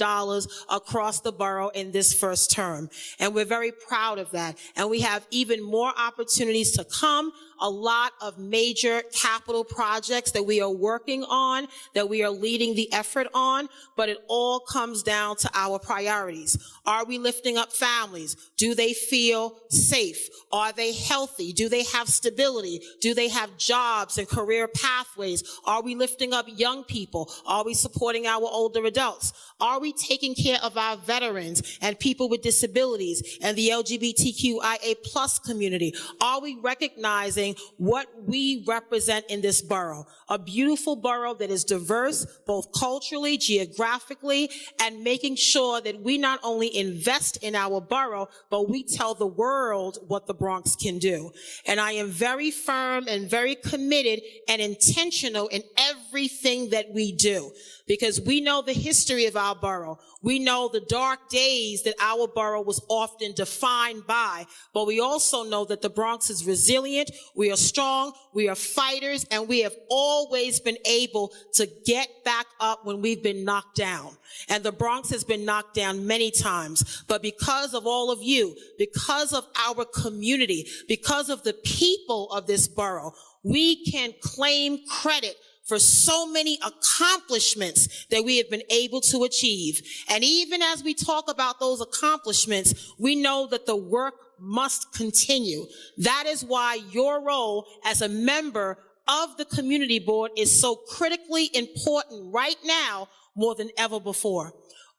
across the borough in this first term, and we're very proud of that. And we have even more opportunities to come. A lot of major capital projects that we are working on, that we are leading the effort on, but it all comes down to our priorities. Are we lifting up families? Do they feel safe? Are they healthy? Do they have stability? Do they have jobs and career pathways? Are we lifting up young people? Are we supporting our older adults? Are we taking care of our veterans and people with disabilities and the LGBTQIA+ community? Are we recognizing what we represent in this borough? A beautiful borough that is diverse, both culturally, geographically, and making sure that we not only invest in our borough, but we tell the world what the Bronx can do. And I am very firm and very committed and intentional in everything that we do, because we know the history of our borough. We know the dark days that our borough was often defined by, but we also know that the Bronx is resilient, we are strong, we are fighters, and we have always been able to get back up when we've been knocked down. And the Bronx has been knocked down many times, but because of all of you, because of our community, because of the people of this borough, we can claim credit for so many accomplishments that we have been able to achieve. And even as we talk about those accomplishments, we know that the work must continue. That is why your role as a member of the community board is so critically important right now more than ever before.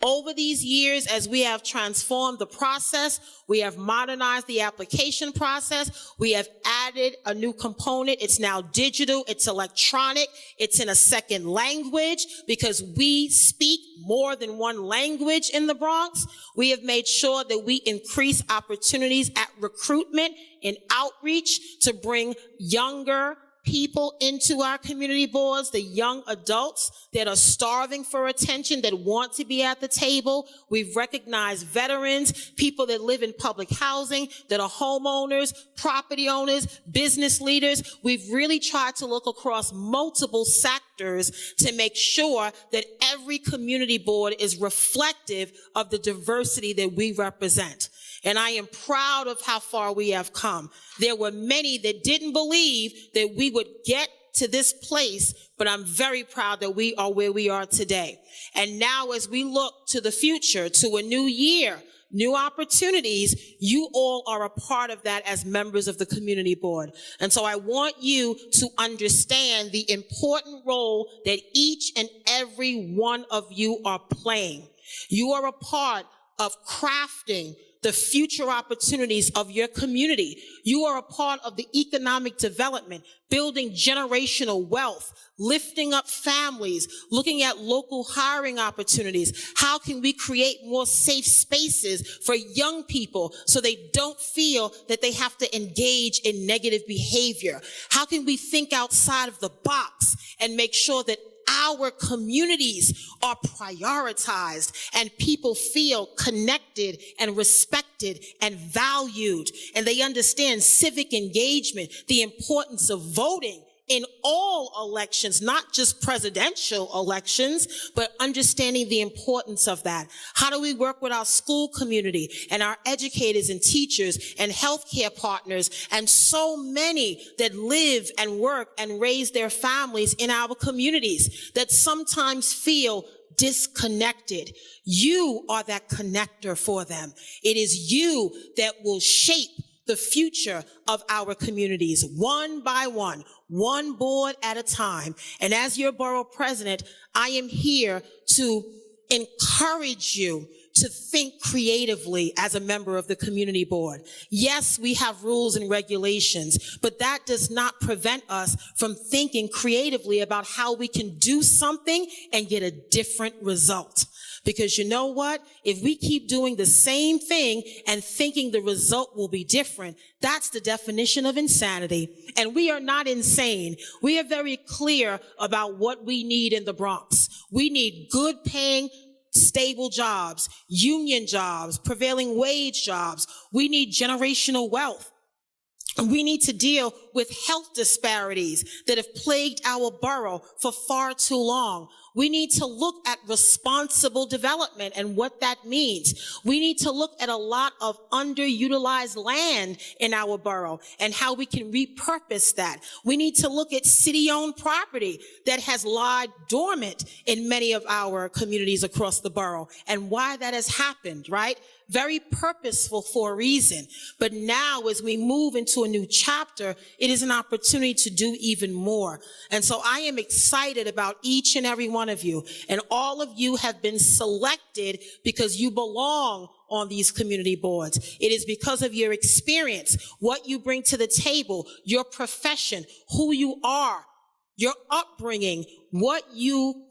Over these years, as we have transformed the process, we have modernized the application process, we have added a new component. It's now digital, it's electronic, it's in a second language, because we speak more than one language in the Bronx. We have made sure that we increase opportunities at recruitment and outreach to bring younger people into our community boards, the young adults that are starving for attention, that want to be at the table. We've recognized veterans, people that live in public housing, that are homeowners, property owners, business leaders. We've really tried to look across multiple sectors to make sure that every community board is reflective of the diversity that we represent. And I am proud of how far we have come. There were many that didn't believe that we would get to this place, but I'm very proud that we are where we are today. And now as we look to the future, to a new year, new opportunities, you all are a part of that as members of the community board. And so I want you to understand the important role that each and every one of you are playing. You are a part of crafting the future opportunities of your community. You are a part of the economic development, building generational wealth, lifting up families, looking at local hiring opportunities. How can we create more safe spaces for young people so they don't feel that they have to engage in negative behavior? How can we think outside of the box and make sure that our communities are prioritized and people feel connected and respected and valued, and they understand civic engagement, the importance of voting in all elections, not just presidential elections, but understanding the importance of that. How do we work with our school community and our educators and teachers and healthcare partners and so many that live and work and raise their families in our communities that sometimes feel disconnected. You are that connector for them. It is you that will shape the future of our communities, one by one board at a time. And as your borough president, I am here to encourage you to think creatively as a member of the community board. Yes, we have rules and regulations, but that does not prevent us from thinking creatively about how we can do something and get a different result. Because you know what? If we keep doing the same thing and thinking the result will be different, that's the definition of insanity. And we are not insane. We are very clear about what we need in the Bronx. We need good paying, stable jobs, union jobs, prevailing wage jobs. We need generational wealth. We need to deal with health disparities that have plagued our borough for far too long. We need to look at responsible development and what that means. We need to look at a lot of underutilized land in our borough and how we can repurpose that. We need to look at city-owned property that has lied dormant in many of our communities across the borough and why that has happened, right? Very purposeful for a reason. But now as we move into a new chapter, it is an opportunity to do even more. And so I am excited about each and every one of you. And all of you have been selected because you belong on these community boards. It is because of your experience, what you bring to the table, your profession, who you are, your upbringing, what you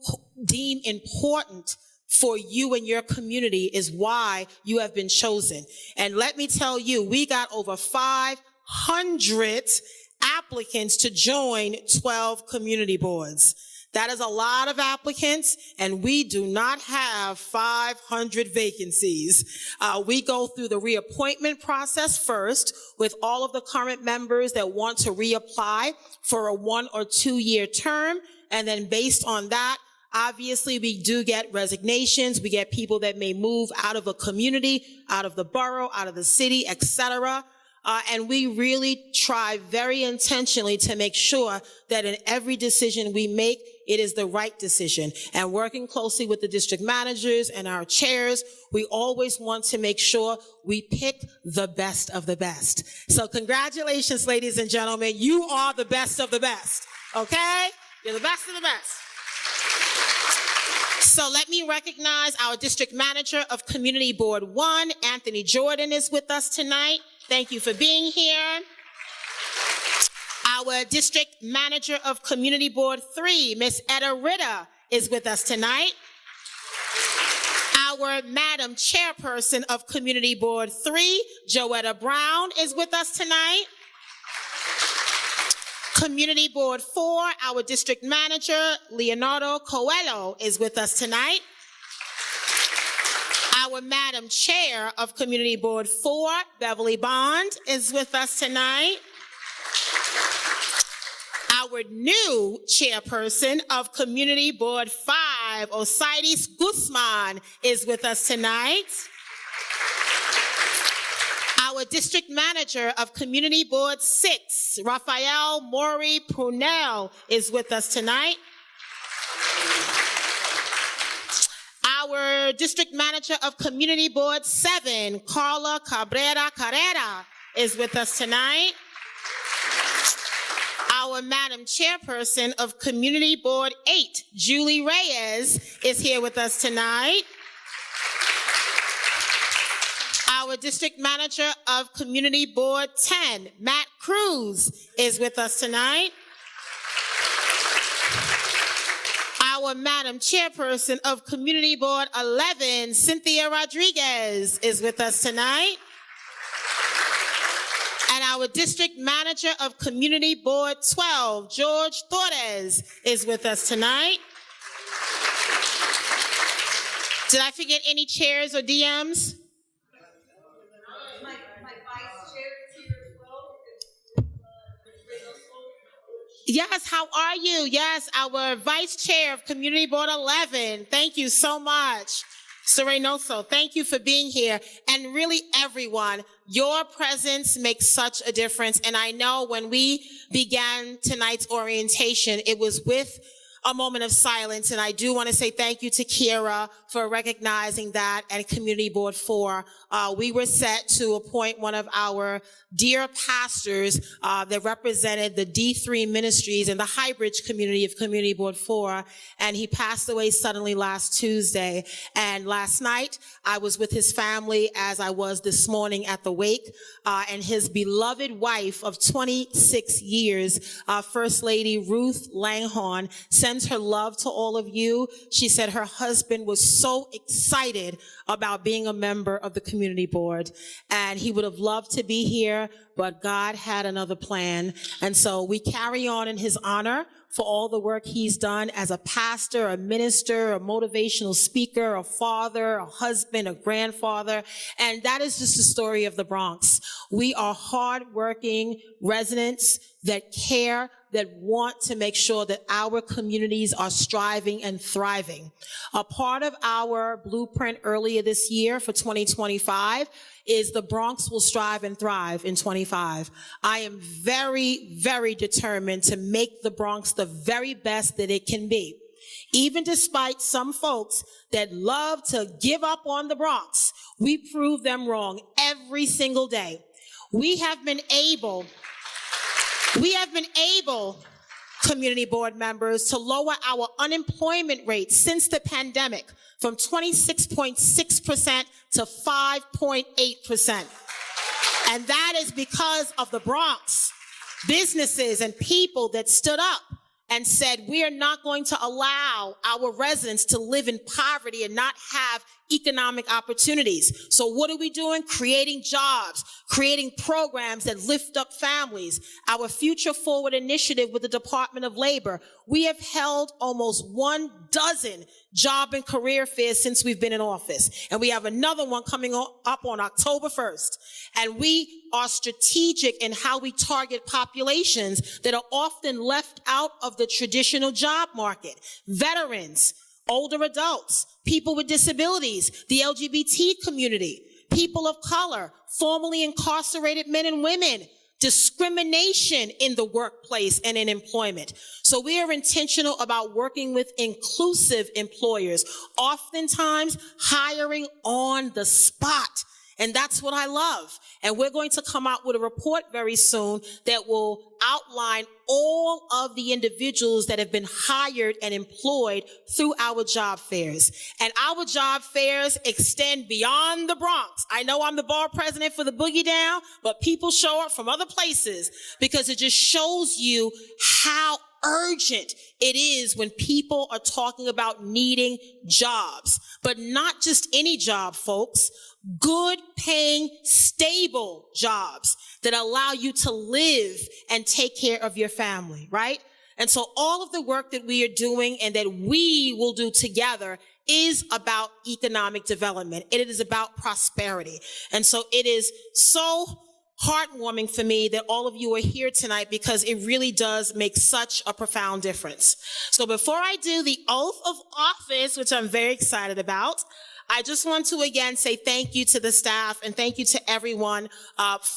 deem important for you and your community is why you have been chosen. And let me tell you, we got over 500 applicants to join 12 community boards. That is a lot of applicants, and we do not have 500 vacancies. We go through the reappointment process first with all of the current members that want to reapply for a 1 or 2 year term, and then based on that, obviously, we do get resignations. We get people that may move out of a community, out of the borough, out of the city, etc. And we really try very intentionally to make sure that in every decision we make, it is the right decision. And working closely with the district managers and our chairs, we always want to make sure we pick the best of the best. So congratulations, ladies and gentlemen. You are the best of the best, okay? You're the best of the best. So let me recognize our district manager of Community Board 1, Anthony Jordan, is with us tonight. Thank you for being here. Our district manager of Community Board 3, Miss Etta Ritter, is with us tonight. Our Madam Chairperson of Community Board 3, Joetta Brown, is with us tonight. Community Board 4, our district manager, Leonardo Coelho, is with us tonight. Our Madam Chair of Community Board 4, Beverly Bond, is with us tonight. Our new chairperson of Community Board 5, Osiris Guzman, is with us tonight. Our district manager of Community Board 6, Rafael Maury Prunell, is with us tonight. Our district manager of Community Board 7, Carla Cabrera Carrera, is with us tonight. Our Madam Chairperson of Community Board 8, Julie Reyes, is here with us tonight. Our district manager of Community Board 10, Matt Cruz, is with us tonight. Our Madam Chairperson of Community Board 11, Cynthia Rodriguez, is with us tonight. And our district manager of Community Board 12, George Torres, is with us tonight. Did I forget any chairs or DMs? Yes, how are you? Yes, our Vice Chair of Community Board 11. Thank you so much. Sir Reynoso, thank you for being here. And really everyone, your presence makes such a difference. And I know when we began tonight's orientation, it was with a moment of silence, and I do want to say thank you to Kira for recognizing that, and Community Board 4. We were set to appoint one of our dear pastors that represented the D3 ministries and the Highbridge community of Community Board 4, and he passed away suddenly last Tuesday. And last night, I was with his family as I was this morning at the wake, and his beloved wife of 26 years, First Lady Ruth Langhorne, sends her love to all of you. She said her husband was so excited about being a member of the community board, and he would have loved to be here, but God had another plan. And so we carry on in his honor for all the work he's done as a pastor, a minister, a motivational speaker, a father, a husband, a grandfather. And that is just the story of the Bronx. We are hardworking residents that care, that want to make sure that our communities are striving and thriving. A part of our blueprint earlier this year for 2025 is the Bronx will strive and thrive in 25. I am very, very determined to make the Bronx the very best that it can be. Even despite some folks that love to give up on the Bronx, we prove them wrong every single day. We have been able, community board members, to lower our unemployment rate since the pandemic from 26.6% to 5.8%. And that is because of the Bronx, businesses and people that stood up and said, we are not going to allow our residents to live in poverty and not have economic opportunities. So what are we doing? Creating jobs, creating programs that lift up families. Our Future Forward initiative with the Department of Labor. We have held almost 12 job and career fairs since we've been in office. And we have another one coming up on October 1st. And we are strategic in how we target populations that are often left out of the traditional job market. Veterans, older adults, people with disabilities, the LGBT community, people of color, formerly incarcerated men and women, discrimination in the workplace and in employment. So we are intentional about working with inclusive employers, oftentimes hiring on the spot. And that's what I love. And we're going to come out with a report very soon that will outline all of the individuals that have been hired and employed through our job fairs. And our job fairs extend beyond the Bronx. I know I'm the bar president for the Boogie Down, but people show up from other places because it just shows you how urgent it is when people are talking about needing jobs. But not just any job, folks. Good paying, stable jobs that allow you to live and take care of your family, right? And so all of the work that we are doing and that we will do together is about economic development. It is about prosperity. And so it is so heartwarming for me that all of you are here tonight because it really does make such a profound difference. So before I do the oath of office, which I'm very excited about, I just want to again say thank you to the staff and thank you to everyone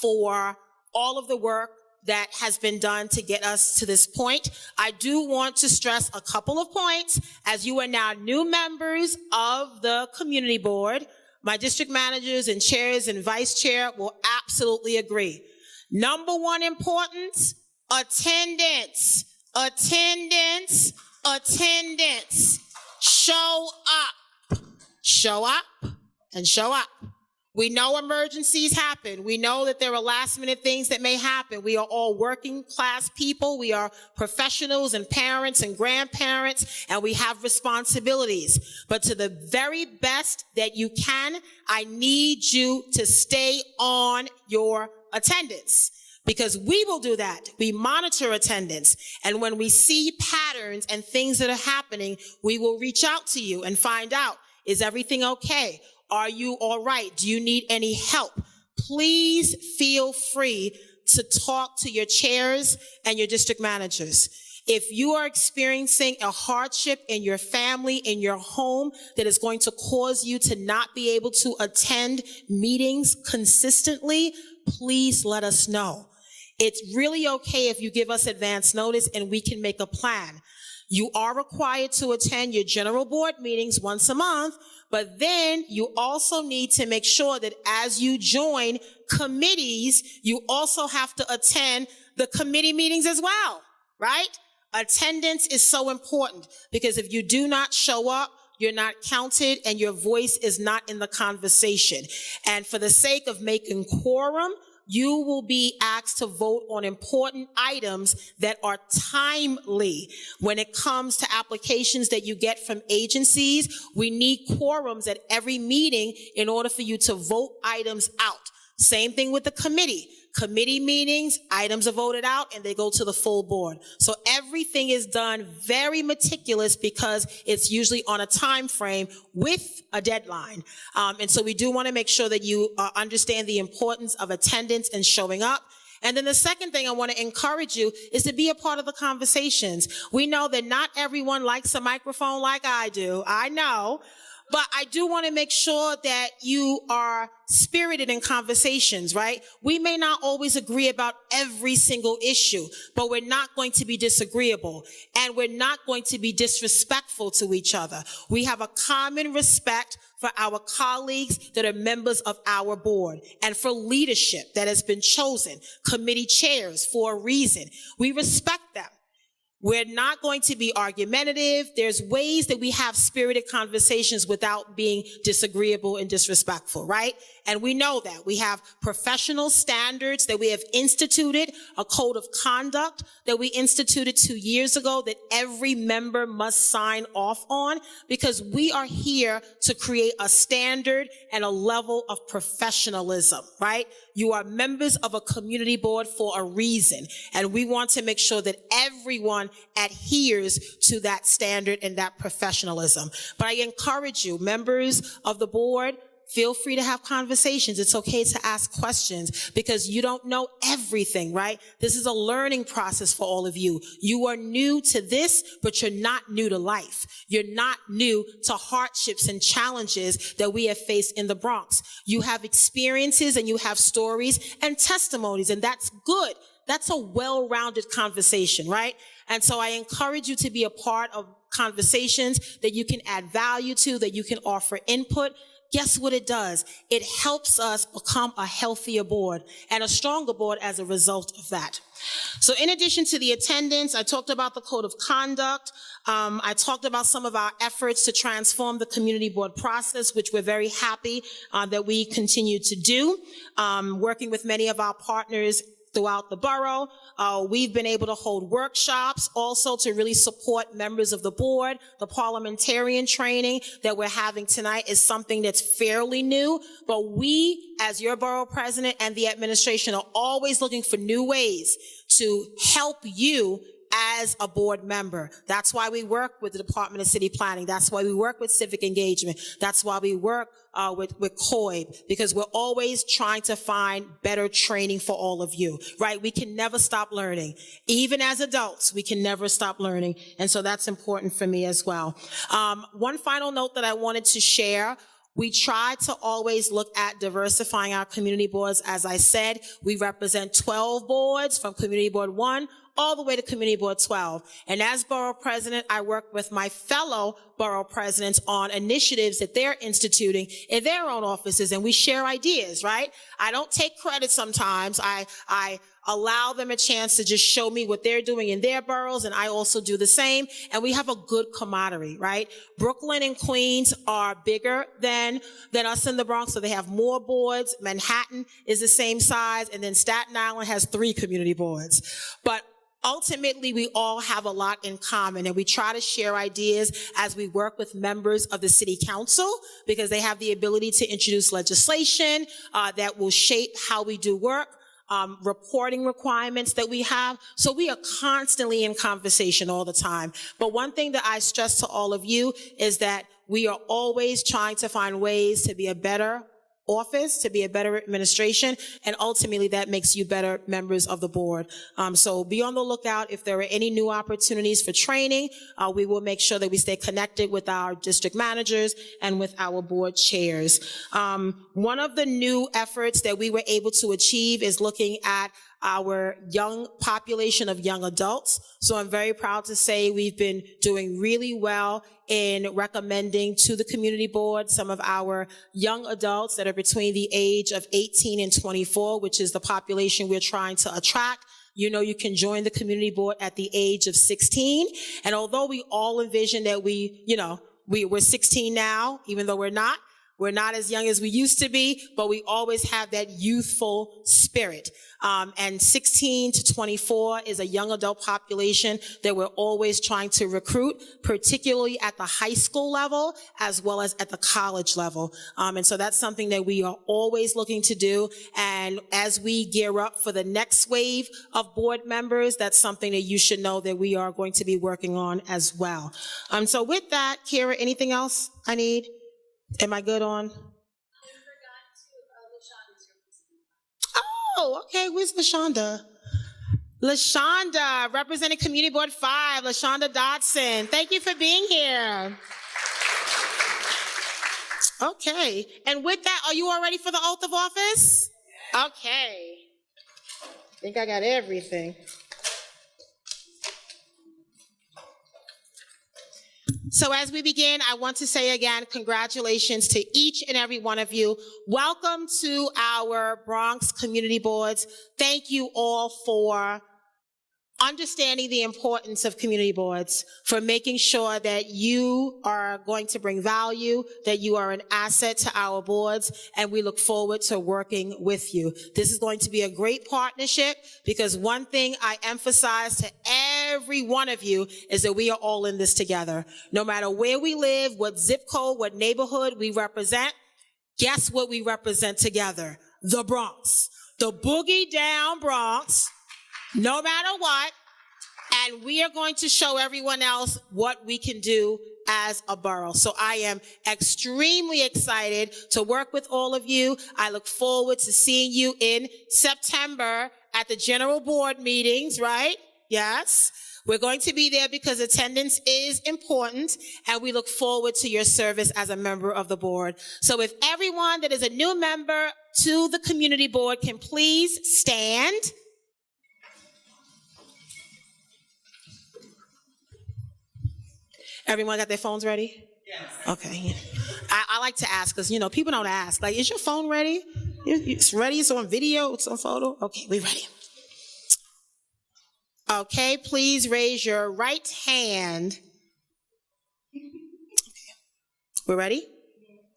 for all of the work that has been done to get us to this point. I do want to stress a couple of points as you are now new members of the community board. My district managers and chairs and vice chair will absolutely agree. Number one importance, attendance, attendance, attendance. Show up. Show up and show up. We know emergencies happen. We know that there are last minute things that may happen. We are all working class people. We are professionals and parents and grandparents, and we have responsibilities. But to the very best that you can, I need you to stay on your attendance. Because we will do that. We monitor attendance. And when we see patterns and things that are happening, we will reach out to you and find out, is everything okay? Are you all right? Do you need any help? Please feel free to talk to your chairs and your district managers. If you are experiencing a hardship in your family, in your home, that is going to cause you to not be able to attend meetings consistently, please let us know. It's really okay if you give us advance notice and we can make a plan. You are required to attend your general board meetings once a month, but then you also need to make sure that as you join committees, you also have to attend the committee meetings as well, right? Attendance is so important because if you do not show up, you're not counted and your voice is not in the conversation. And for the sake of making quorum, you will be asked to vote on important items that are timely. When it comes to applications that you get from agencies, we need quorums at every meeting in order for you to vote items out. Same thing with the committee. Committee meetings, items are voted out and they go to the full board. So everything is done very meticulous because it's usually on a time frame with a deadline. And so we do want to make sure that you understand the importance of attendance and showing up. And then the second thing I want to encourage you is to be a part of the conversations. We know that not everyone likes a microphone like I do. I know. But I do want to make sure that you are spirited in conversations, right? We may not always agree about every single issue, but we're not going to be disagreeable and we're not going to be disrespectful to each other. We have a common respect for our colleagues that are members of our board and for leadership that has been chosen, committee chairs for a reason. We respect them. We're not going to be argumentative. There's ways that we have spirited conversations without being disagreeable and disrespectful, right? And we know that. We have professional standards that we have instituted, a code of conduct that we instituted 2 years ago that every member must sign off on because we are here to create a standard and a level of professionalism, right? You are members of a community board for a reason, and we want to make sure that everyone adheres to that standard and that professionalism. But I encourage you, members of the board, feel free to have conversations. It's okay to ask questions because you don't know everything, right? This is a learning process for all of you. You are new to this, but you're not new to life. You're not new to hardships and challenges that we have faced in the Bronx. You have experiences and you have stories and testimonies, and that's good. That's a well-rounded conversation, right? And so I encourage you to be a part of conversations that you can add value to, that you can offer input. Guess what it does? It helps us become a healthier board and a stronger board as a result of that. So in addition to the attendance, I talked about the code of conduct. I talked about some of our efforts to transform the community board process, which we're very happy that we continue to do, working with many of our partners throughout the borough. We've been able to hold workshops also to really support members of the board. The parliamentarian training that we're having tonight is something that's fairly new, but we, as your borough president and the administration, are always looking for new ways to help you as a board member. That's why we work with the Department of City Planning. That's why we work with Civic Engagement. That's why we work with COIB, because we're always trying to find better training for all of you, right? We can never stop learning. Even as adults, we can never stop learning. And so that's important for me as well. One final note that I wanted to share. We try to always look at diversifying our community boards. As I said, we represent 12 boards from Community Board 1 all the way to Community Board 12. And as borough president, I work with my fellow borough presidents on initiatives that they're instituting in their own offices, and we share ideas, right? I don't take credit sometimes. I allow them a chance to just show me what they're doing in their boroughs, and I also do the same, and we have a good camaraderie, right? Brooklyn and Queens are bigger than us in the Bronx, so they have more boards. Manhattan is the same size, and then Staten Island has 3 community boards. But ultimately, we all have a lot in common, and we try to share ideas as we work with members of the city council because they have the ability to introduce legislation that will shape how we do work, reporting requirements that we have. So we are constantly in conversation all the time. But one thing that I stress to all of you is that we are always trying to find ways to be a better office, to be a better administration, and ultimately that makes you better members of the board. So be on the lookout. If there are any new opportunities for training, we will make sure that we stay connected with our district managers and with our board chairs. One of the new efforts that we were able to achieve is looking at our young population of young adults. So I'm very proud to say we've been doing really well in recommending to the community board some of our young adults that are between the age of 18 and 24, which is the population we're trying to attract. You know, you can join the community board at the age of 16. And although we all envision that we're 16 now, even though we're not as young as we used to be, but we always have that youthful spirit. And 16 to 24 is a young adult population that we're always trying to recruit, particularly at the high school level as well as at the college level. And so that's something that we are always looking to do. And as we gear up for the next wave of board members, that's something that you should know that we are going to be working on as well. So with that, Kira, anything else I need? Am I good on? Oh, okay. Where's LaShonda? LaShonda, representing Community Board 5, LaShonda Dodson. Thank you for being here. Okay. And with that, are you all ready for the oath of office? Okay. I think I got everything. So as we begin, I want to say again, congratulations to each and every one of you. Welcome to our Bronx community boards. Thank you all for understanding the importance of community boards, for making sure that you are going to bring value, that you are an asset to our boards, and we look forward to working with you. This is going to be a great partnership because one thing I emphasize to every one of you is that we are all in this together. No matter where we live, what zip code, what neighborhood we represent, guess what we represent together? The Bronx. The boogie down Bronx. No matter what, and we are going to show everyone else what we can do as a borough. So I am extremely excited to work with all of you. I look forward to seeing you in September at the general board meetings, right? Yes. We're going to be there because attendance is important, and we look forward to your service as a member of the board. So if everyone that is a new member to the community board can please stand. Everyone got their phones ready? Yes. Okay. I like to ask because, people don't ask. Like, is your phone ready? It's ready? It's on video? It's on photo? Okay, we're ready. Okay, please raise your right hand. Okay. We're ready?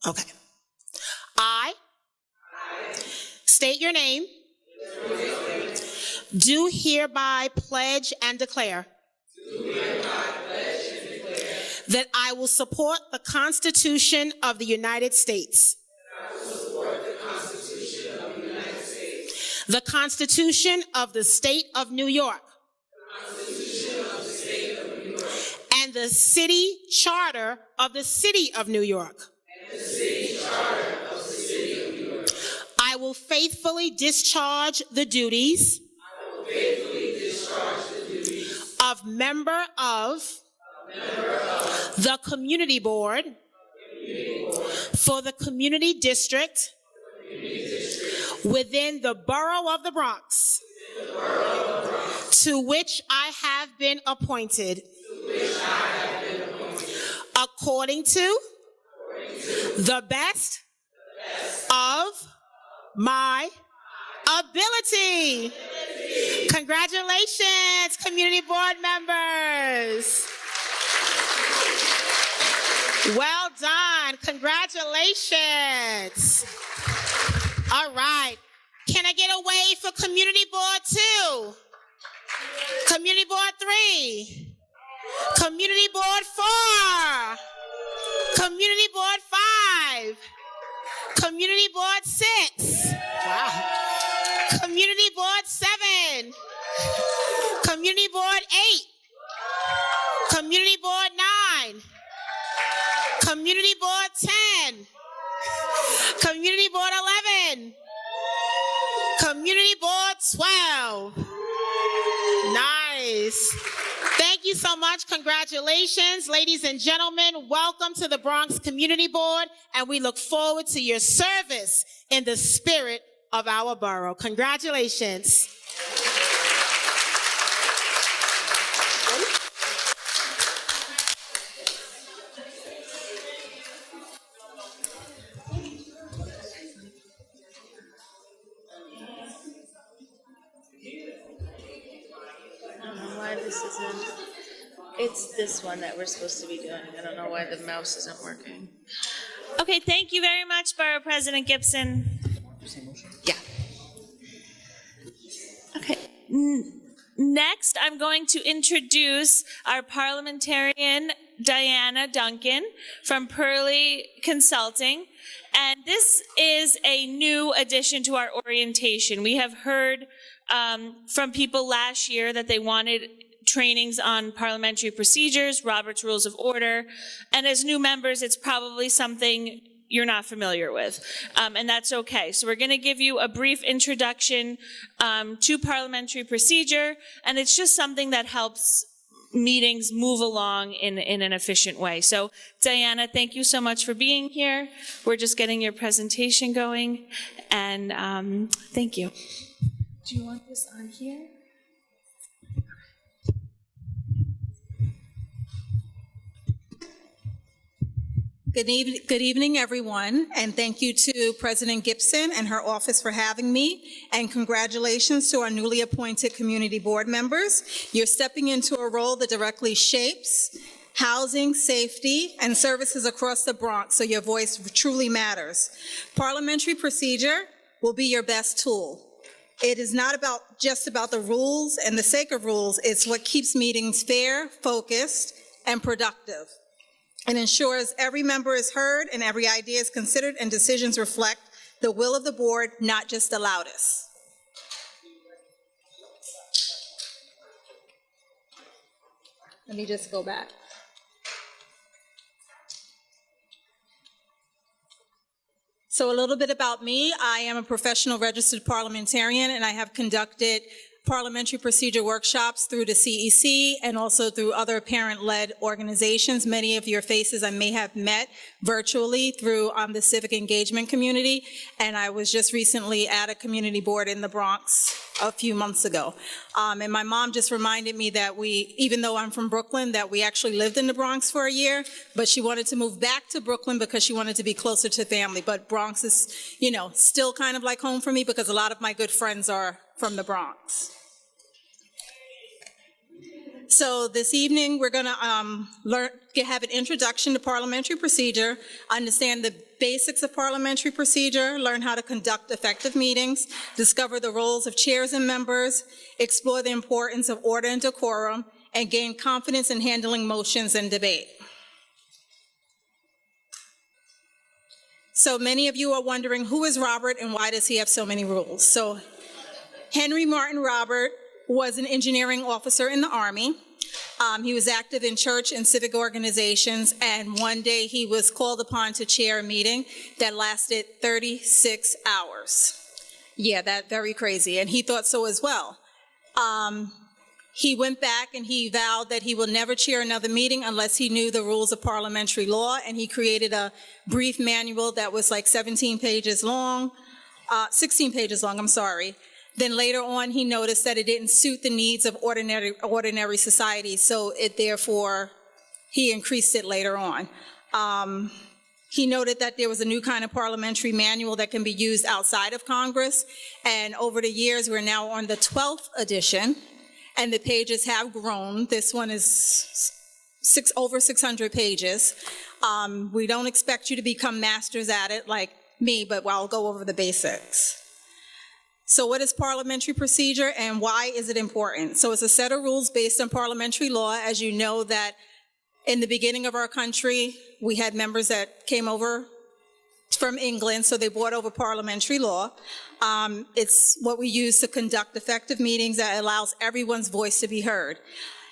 Okay. I state your name. Do hereby pledge and declare that I will support the Constitution of the United States. The Constitution of the State of New York. And the City Charter of the City of New York. I will faithfully discharge the duties of member of the community board for the community district within the borough of the Bronx to which I have been appointed according to the best of my ability. Congratulations, community board members. Well done. Congratulations. All right. Can I get a wave for Community Board 2? Community Board 3? Community Board 4? Community Board 5? Community Board 6? Wow. Community Board 7? Community Board 8? Community Board 9? Community Board 10? Community Board 11? Community Board 12? Nice. Thank you so much. Congratulations, ladies and gentlemen. Welcome to the Bronx Community Board, and we look forward to your service in the spirit of our borough. Congratulations. It's this one that we're supposed to be doing. I don't know why the mouse isn't working. Okay, thank you very much, Borough President Gibson. Yeah. Okay. Next, I'm going to introduce our parliamentarian, Diana Duncan, from Pearly Consulting. And this is a new addition to our orientation. We have heard from people last year that they wanted trainings on parliamentary procedures, Robert's Rules of Order, and as new members, it's probably something you're not familiar with, and that's okay. So we're going to give you a brief introduction to parliamentary procedure, and it's just something that helps meetings move along in an efficient way. So Diana, thank you so much for being here. We're just getting your presentation going, and thank you. Do you want this on here? Good evening, everyone, and thank you to President Gibson and her office for having me, and congratulations to our newly appointed community board members. You're stepping into a role that directly shapes housing, safety, and services across the Bronx, so your voice truly matters. Parliamentary procedure will be your best tool. It is not just about the rules and the sake of rules, it's what keeps meetings fair, focused, and productive. It ensures every member is heard and every idea is considered and decisions reflect the will of the board, not just the loudest. Let me just go back. So a little bit about me. I am a professional registered parliamentarian, and I have conducted parliamentary procedure workshops through the CEC and also through other parent-led organizations. Many of your faces I may have met virtually through the civic engagement community, and I was just recently at a community board in the Bronx a few months ago. And my mom just reminded me that even though I'm from Brooklyn, that we actually lived in the Bronx for a year, but she wanted to move back to Brooklyn because she wanted to be closer to family. But Bronx is, still kind of like home for me because a lot of my good friends are from the Bronx. So this evening, we're going to have an introduction to parliamentary procedure, understand the basics of parliamentary procedure, learn how to conduct effective meetings, discover the roles of chairs and members, explore the importance of order and decorum, and gain confidence in handling motions and debate. So many of you are wondering, who is Robert and why does he have so many rules? So Henry Martin Robert was an engineering officer in the Army. He was active in church and civic organizations, and one day he was called upon to chair a meeting that lasted 36 hours. Yeah, that's very crazy, and he thought so as well. He went back and he vowed that he will never chair another meeting unless he knew the rules of parliamentary law, and he created a brief manual that was like 16 pages long, I'm sorry. Then later on, he noticed that it didn't suit the needs of ordinary society, so he increased it later on. He noted that there was a new kind of parliamentary manual that can be used outside of Congress, and over the years, we're now on the 12th edition, and the pages have grown. This one is over 600 pages. We don't expect you to become masters at it like me, but I'll go over the basics. So what is parliamentary procedure and why is it important? So it's a set of rules based on parliamentary law. As you know, that in the beginning of our country, we had members that came over from England, so they brought over parliamentary law. It's what we use to conduct effective meetings that allows everyone's voice to be heard.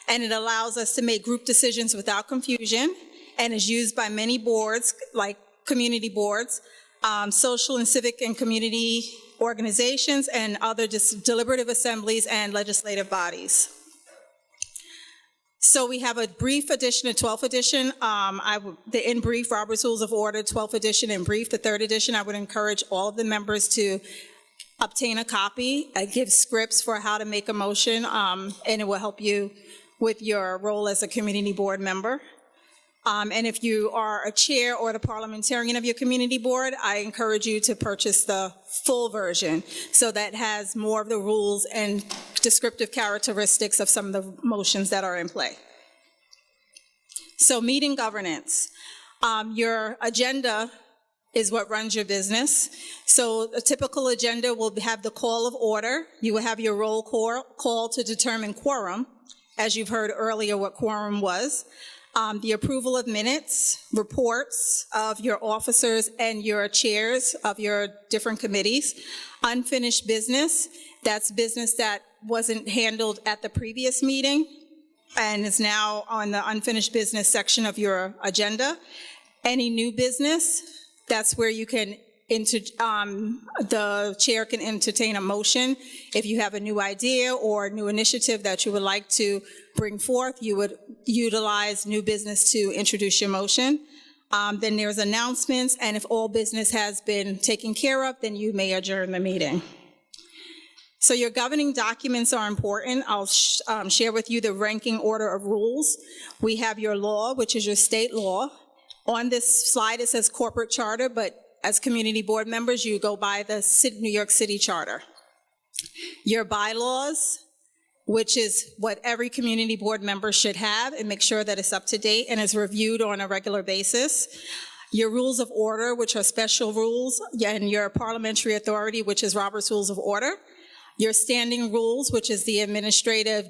And it allows us to make group decisions without confusion, and is used by many boards, like community boards, social and civic and community organizations, and other deliberative assemblies and legislative bodies. So we have a brief edition, a 12th edition. In brief, Robert's Rules of Order, 12th edition. In brief, the 3rd edition. I would encourage all of the members to obtain a copy. It gives scripts for how to make a motion, and it will help you with your role as a community board member. And if you are a chair or the parliamentarian of your community board, I encourage you to purchase the full version, so that has more of the rules and descriptive characteristics of some of the motions that are in play. So meeting governance. Your agenda is what runs your business. So a typical agenda will have the call of order. You will have your roll call to determine quorum, as you've heard earlier what quorum was. The approval of minutes, reports of your officers and your chairs of your different committees. Unfinished business, that's business that wasn't handled at the previous meeting and is now on the unfinished business section of your agenda. Any new business, that's where you can, the chair can entertain a motion. If you have a new idea or new initiative that you would like to bring forth, you would utilize new business to introduce your motion. Then there's announcements, and if all business has been taken care of, then you may adjourn the meeting. So your governing documents are important. I'll share with you the ranking order of rules. We have your law, which is your state law. On this slide, it says corporate charter, but as community board members, you go by the New York City Charter. Your bylaws, which is what every community board member should have, and make sure that it's up to date and is reviewed on a regular basis. Your rules of order, which are special rules, and your parliamentary authority, which is Robert's Rules of Order. Your standing rules, which is the administrative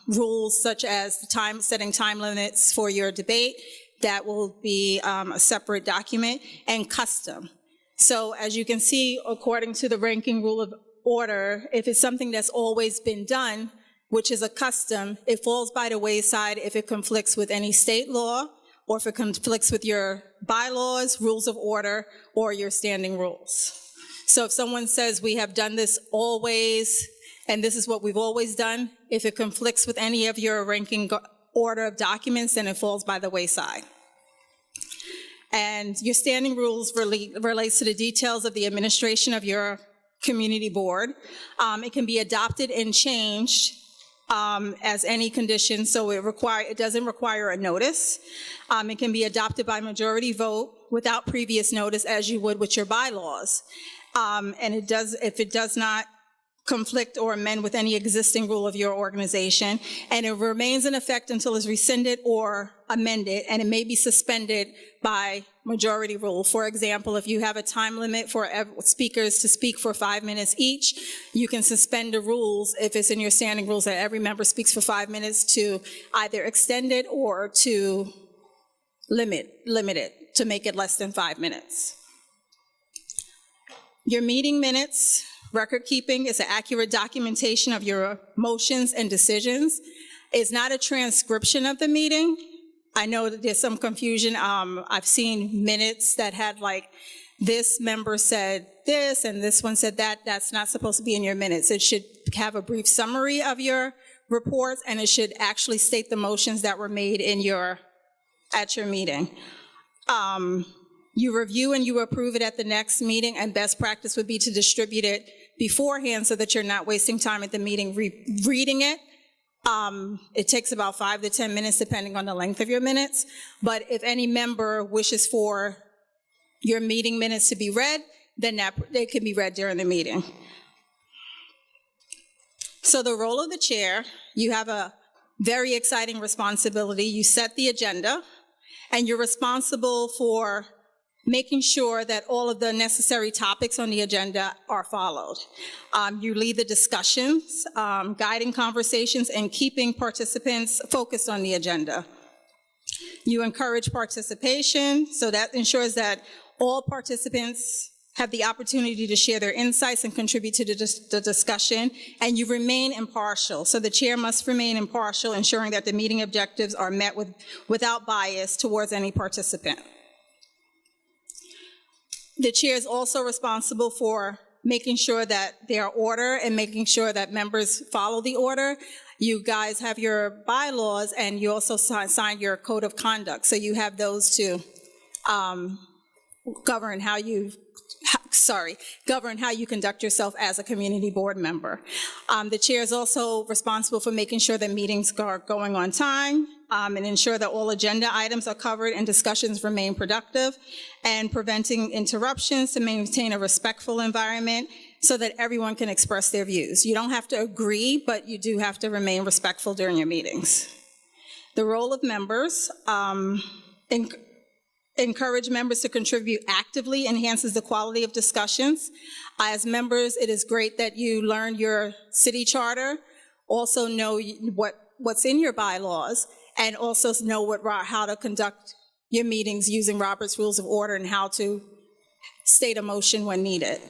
rules, such as the setting time limits for your debate. That will be a separate document, and custom. So as you can see, according to the ranking rule of order, if it's something that's always been done, which is a custom, it falls by the wayside if it conflicts with any state law, or if it conflicts with your bylaws, rules of order, or your standing rules. So if someone says we have done this always, and this is what we've always done, if it conflicts with any of your ranking order of documents, then it falls by the wayside. And your standing rules relates to the details of the administration of your community board. It can be adopted and changed as any condition, so it doesn't require a notice. It can be adopted by majority vote without previous notice, as you would with your bylaws. And if it does not conflict or amend with any existing rule of your organization, and it remains in effect until it's rescinded or amended, and it may be suspended by majority rule. For example, if you have a time limit for speakers to speak for 5 minutes each, you can suspend the rules if it's in your standing rules that every member speaks for 5 minutes, to either extend it or to limit it to make it less than 5 minutes. Your meeting minutes, record keeping is an accurate documentation of your motions and decisions. It's not a transcription of the meeting. I know that there's some confusion. I've seen minutes that had like, this member said this and this one said that. That's not supposed to be in your minutes. It should have a brief summary of your reports, and it should actually state the motions that were made at your meeting. You review and you approve it at the next meeting, and best practice would be to distribute it beforehand so that you're not wasting time at the meeting reading it. It takes about 5 to 10 minutes depending on the length of your minutes, but if any member wishes for your meeting minutes to be read, then they can be read during the meeting. So the role of the chair, you have a very exciting responsibility. You set the agenda, and you're responsible for making sure that all of the necessary topics on the agenda are followed. You lead the discussions, guiding conversations, and keeping participants focused on the agenda. You encourage participation, so that ensures that all participants have the opportunity to share their insights and contribute to the discussion, and you remain impartial. So the chair must remain impartial, ensuring that the meeting objectives are met without bias towards any participant. The chair is also responsible for making sure that there are order and making sure that members follow the order. You guys have your bylaws, and you also sign your code of conduct. So you have those to govern how you conduct yourself as a community board member. The chair is also responsible for making sure that meetings are going on time, and ensure that all agenda items are covered and discussions remain productive, and preventing interruptions to maintain a respectful environment so that everyone can express their views. You don't have to agree, but you do have to remain respectful during your meetings. The role of members, encourage members to contribute actively, enhances the quality of discussions. As members, it is great that you learn your city charter, also know what's in your bylaws, and also know how to conduct your meetings using Robert's Rules of Order and how to state a motion when needed.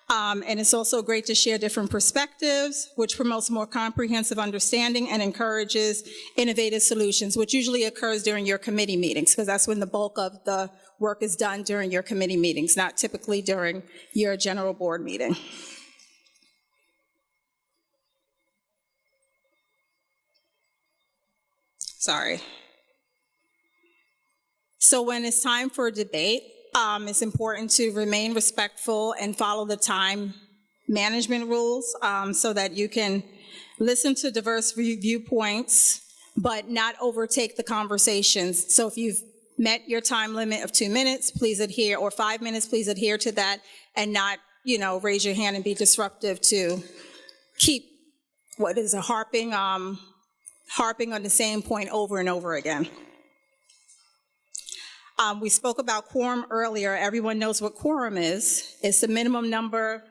And it's also great to share different perspectives, which promotes more comprehensive understanding and encourages innovative solutions, which usually occurs during your committee meetings, because that's when the bulk of the work is done during your committee meetings, not typically during your general board meeting. Sorry. So when it's time for a debate, it's important to remain respectful and follow the time management rules so that you can listen to diverse viewpoints, but not overtake the conversations. So if you've met your time limit of 2 minutes, please adhere, or 5 minutes, please adhere to that, and not, raise your hand and be disruptive to keep harping on the same point over and over again. We spoke about quorum earlier. Everyone knows what quorum is. It's the minimum number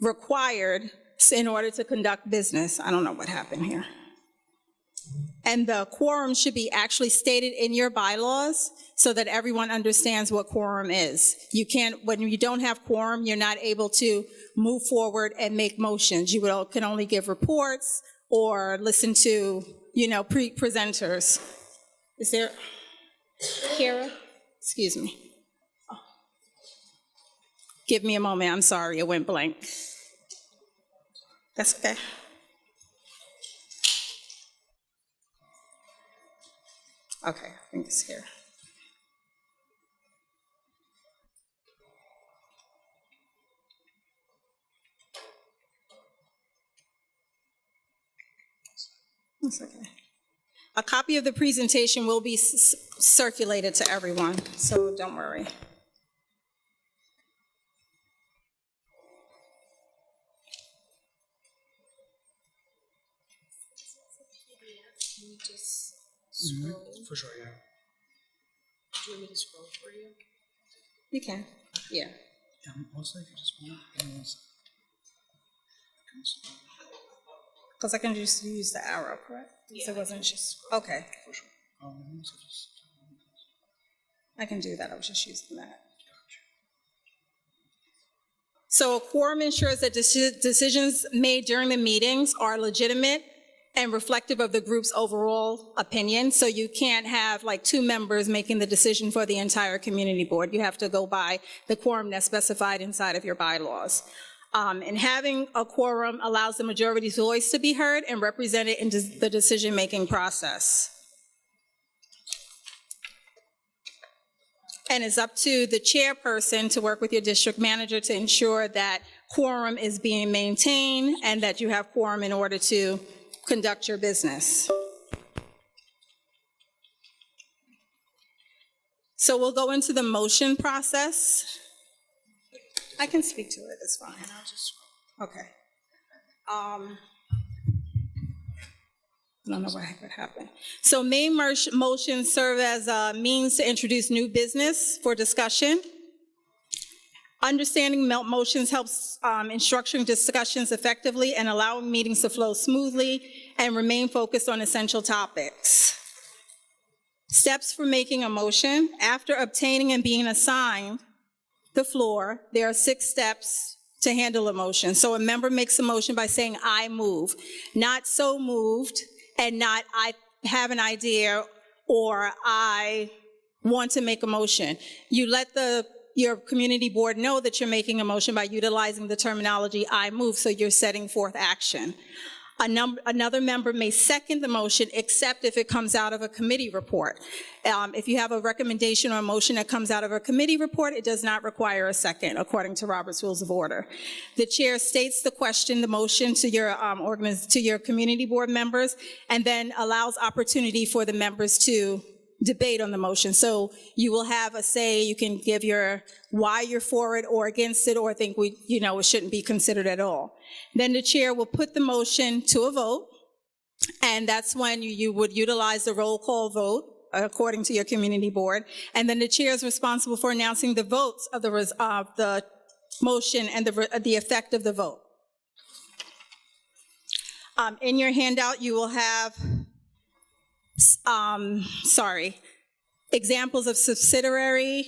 required in order to conduct business. I don't know what happened here. And the quorum should be actually stated in your bylaws so that everyone understands what quorum is. When you don't have quorum, you're not able to move forward and make motions. You can only give reports or listen to, presenters. Is there... Kara, excuse me. Oh. Give me a moment, I'm sorry, it went blank. That's okay. Okay, I think it's here. That's okay. A copy of the presentation will be circulated to everyone, so don't worry. For sure, yeah. Do you want me to scroll for you? You can, yeah. Also, if you just want, give me 1 second. Because I can just use the arrow, correct? Yeah, so it wasn't just, okay. For sure. So just, I can do that, I was just using that. So a quorum ensures that decisions made during the meetings are legitimate and reflective of the group's overall opinion. So you can't have like 2 members making the decision for the entire community board. You have to go by the quorum that's specified inside of your bylaws. And having a quorum allows the majority's voice to be heard and represented in the decision-making process. And it's up to the chairperson to work with your district manager to ensure that quorum is being maintained and that you have quorum in order to conduct your business. So we'll go into the motion process. I can speak to it, it's fine. Okay. I don't know what happened. So main motions serve as a means to introduce new business for discussion. Understanding motions helps in structuring discussions effectively and allowing meetings to flow smoothly and remain focused on essential topics. Steps for making a motion. After obtaining and being assigned the floor, there are 6 steps to handle a motion. So a member makes a motion by saying, I move, not so moved, and not I have an idea or I want to make a motion. You let your community board know that you're making a motion by utilizing the terminology I move, so you're setting forth action. Another member may second the motion, except if it comes out of a committee report. If you have a recommendation or a motion that comes out of a committee report, it does not require a second, according to Robert's Rules of Order. The chair states the question, the motion to your community board members, and then allows opportunity for the members to debate on the motion. So you will have a say, you can give your why you're for it or against it, or think it shouldn't be considered at all. Then the chair will put the motion to a vote, and that's when you would utilize the roll call vote according to your community board. And then the chair is responsible for announcing the votes of the motion and the effect of the vote. In your handout, you will have examples of subsidiary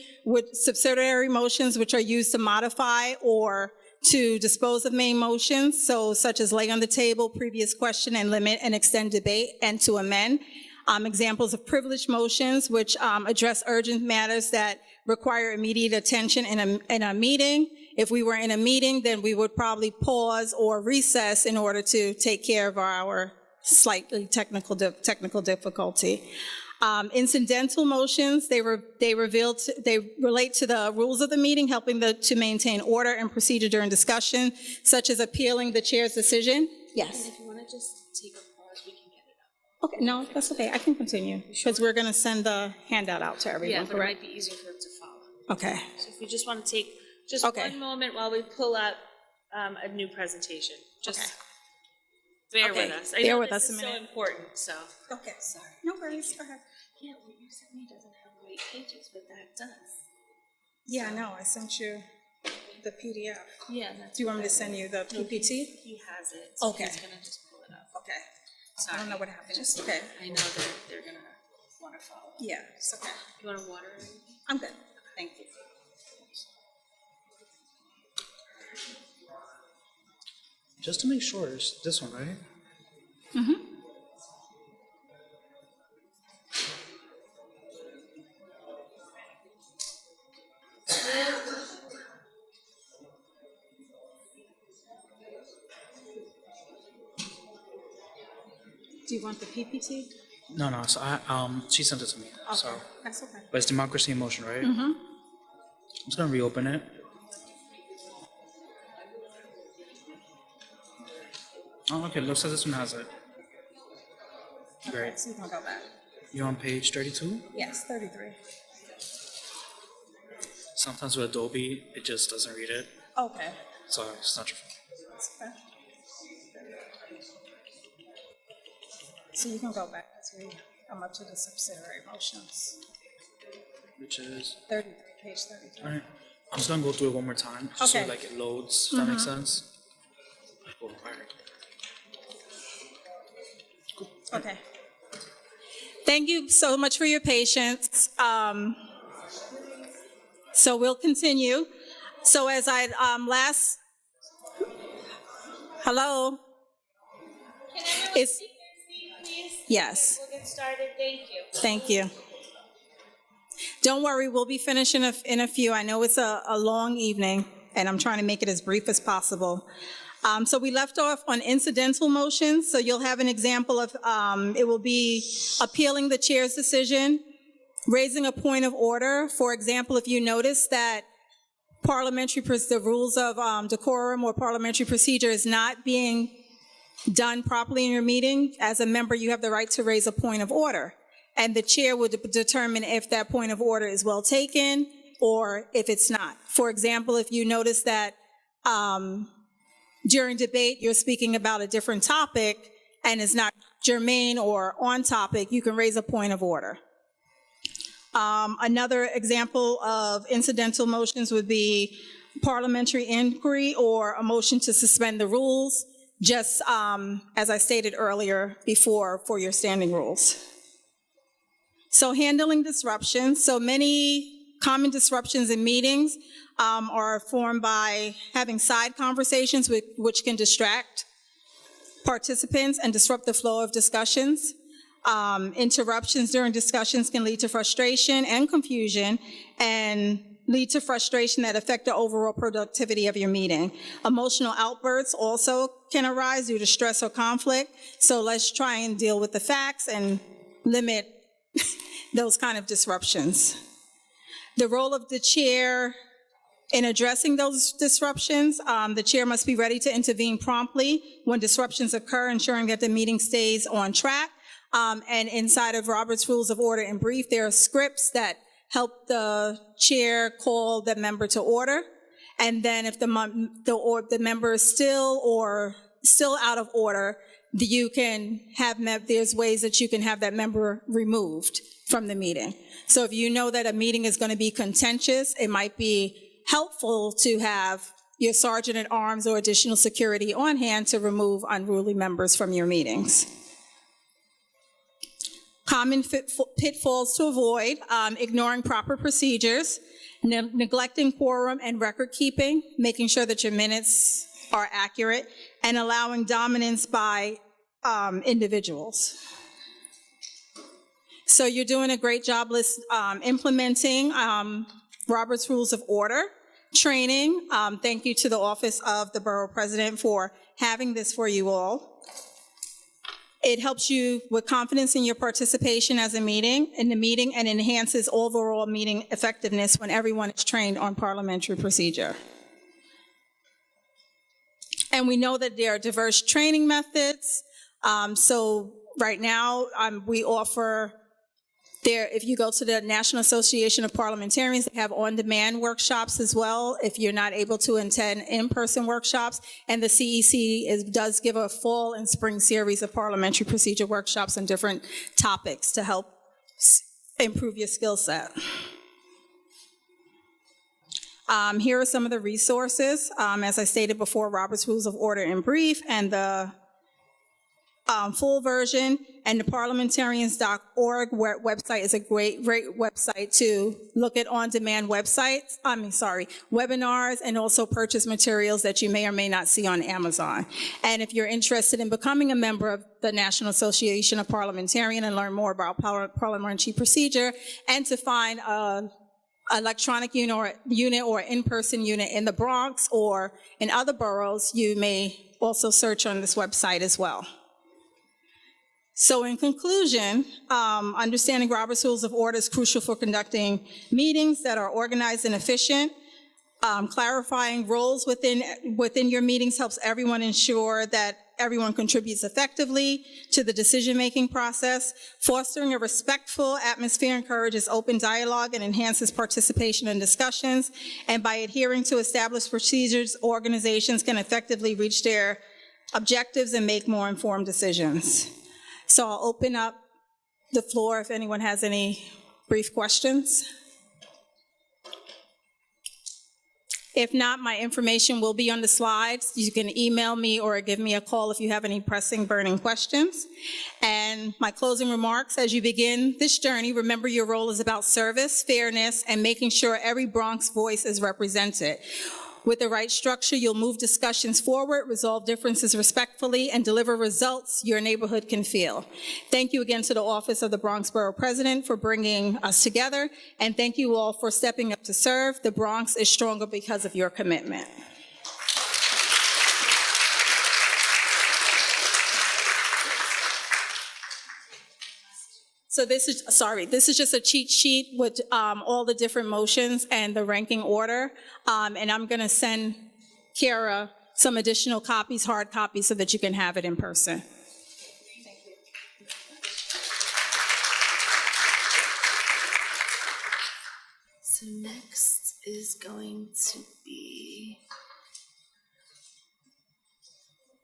motions which are used to modify or to dispose of main motions, such as lay on the table, previous question, and limit and extend debate, and to amend. Examples of privileged motions which address urgent matters that require immediate attention in a meeting. If we were in a meeting, then we would probably pause or recess in order to take care of our slightly technical difficulty. Incidental motions, they relate to the rules of the meeting, helping to maintain order and procedure during discussion, such as appealing the chair's decision. Yes. And if you want to just take a pause, we can get it up. Okay, no, that's okay. I can continue because we're going to send the handout out to everyone. Yeah, but it might be easier for them to follow. Okay. So if we just want to take just Okay. one moment while we pull up a new presentation. Just Okay. bear Okay, with us. I bear know with this us a is so minute. important, so. Okay. Sorry. No worries. Go ahead. Yeah, what you sent me doesn't have white pages, but that does. Yeah, no, I sent you the PDF. Yeah, that's. Do you want me to send you the PPT? He has it. So Okay. He's gonna just pull it up. Okay. Sorry. I don't know what happened. It's okay. I know they're gonna want to follow. Yeah, it's okay. You want a water or anything? I'm good. Thank you. Just to make sure, it's this one, right? Mm-hmm. Do you want the PPT? No. So she sent it to me. So, That's okay. but it's democracy in motion, right? Mm-hmm. I'm just gonna reopen it. Oh, okay. Looks like this one has it. Great. So you can go back. You on page 32? Yes, 33. Sometimes with Adobe, it just doesn't read it. Okay. So it's not your fault. That's okay. So you can go back as we come up to the subsidiary motions. Which is 33, page 33. all right. I'm just gonna go through it one more time, just Okay. so like it loads. If that makes sense. Cool. All right. Okay. Thank you so much for your patience. So we'll continue. So as I hello? Can everyone It's- take their seat, please? Yes, We'll get started. Thank you. thank you. Don't worry, we'll be finished in a few. I know it's a long evening, and I'm trying to make it as brief as possible. So we left off on incidental motions. So you'll have an example of, it will be appealing the chair's decision, raising a point of order. For example, if you notice that the rules of decorum or parliamentary procedure is not being done properly in your meeting, as a member, you have the right to raise a point of order. And the chair would determine if that point of order is well taken or if it's not. For example, if you notice that during debate, you're speaking about a different topic and it's not germane or on topic, you can raise a point of order. Another example of incidental motions would be parliamentary inquiry or a motion to suspend the rules, just as I stated earlier before for your standing rules. So handling disruptions. So many common disruptions in meetings are formed by having side conversations which can distract participants and disrupt the flow of discussions. Interruptions during discussions can lead to frustration and confusion and lead to frustration that affect the overall productivity of your meeting. Emotional outbursts also can arise due to stress or conflict, so let's try and deal with the facts and limit those kind of disruptions. The role of the chair in addressing those disruptions, the chair must be ready to intervene promptly when disruptions occur, ensuring that the meeting stays on track. And inside of Robert's Rules of Order and Brief, there are scripts that help the chair call the member to order. And then if the member is still out of order, you can have, there's ways that you can have that member removed from the meeting. So if you know that a meeting is going to be contentious, it might be helpful to have your sergeant at arms or additional security on hand to remove unruly members from your meetings. Common pitfalls to avoid: ignoring proper procedures, neglecting quorum and record keeping, making sure that your minutes are accurate, and allowing dominance by individuals. So you're doing a great job implementing Robert's Rules of Order training. Thank you to the Office of the Borough President for having this for you all. It helps you with confidence in your participation in the meeting and enhances overall meeting effectiveness when everyone is trained on parliamentary procedure. And we know that there are diverse training methods. So right now we offer if you go to the National Association of Parliamentarians, they have on-demand workshops as well if you're not able to attend in-person workshops. And the CEC does give a fall and spring series of parliamentary procedure workshops on different topics to help improve your skill set. Here are some of the resources. As I stated before, Robert's Rules of Order in Brief and the full version, and the parliamentarians.org website is a great website to look at on-demand webinars, and also purchase materials that you may or may not see on Amazon. And if you're interested in becoming a member of the National Association of Parliamentarians and learn more about parliamentary procedure, and to find an electronic unit or in-person unit in the Bronx or in other boroughs, you may also search on this website as well. So in conclusion, understanding Robert's Rules of Order is crucial for conducting meetings that are organized and efficient. Clarifying roles within your meetings helps everyone ensure that everyone contributes effectively to the decision-making process. Fostering a respectful atmosphere encourages open dialogue and enhances participation in discussions. And by adhering to established procedures, organizations can effectively reach their objectives and make more informed decisions. So I'll open up the floor if anyone has any brief questions. If not, my information will be on the slides. You can email me or give me a call if you have any pressing, burning questions. And my closing remarks: as you begin this journey, remember your role is about service, fairness, and making sure every Bronx voice is represented. With the right structure, you'll move discussions forward, resolve differences respectfully, and deliver results your neighborhood can feel. Thank you again to the Office of the Bronx Borough President for bringing us together, and thank you all for stepping up to serve. The Bronx is stronger because of your commitment. So this is just a cheat sheet with all the different motions and the ranking order. And I'm going to send Kara some additional copies, hard copies, so that you can have it in person. Thank you. So next is going to be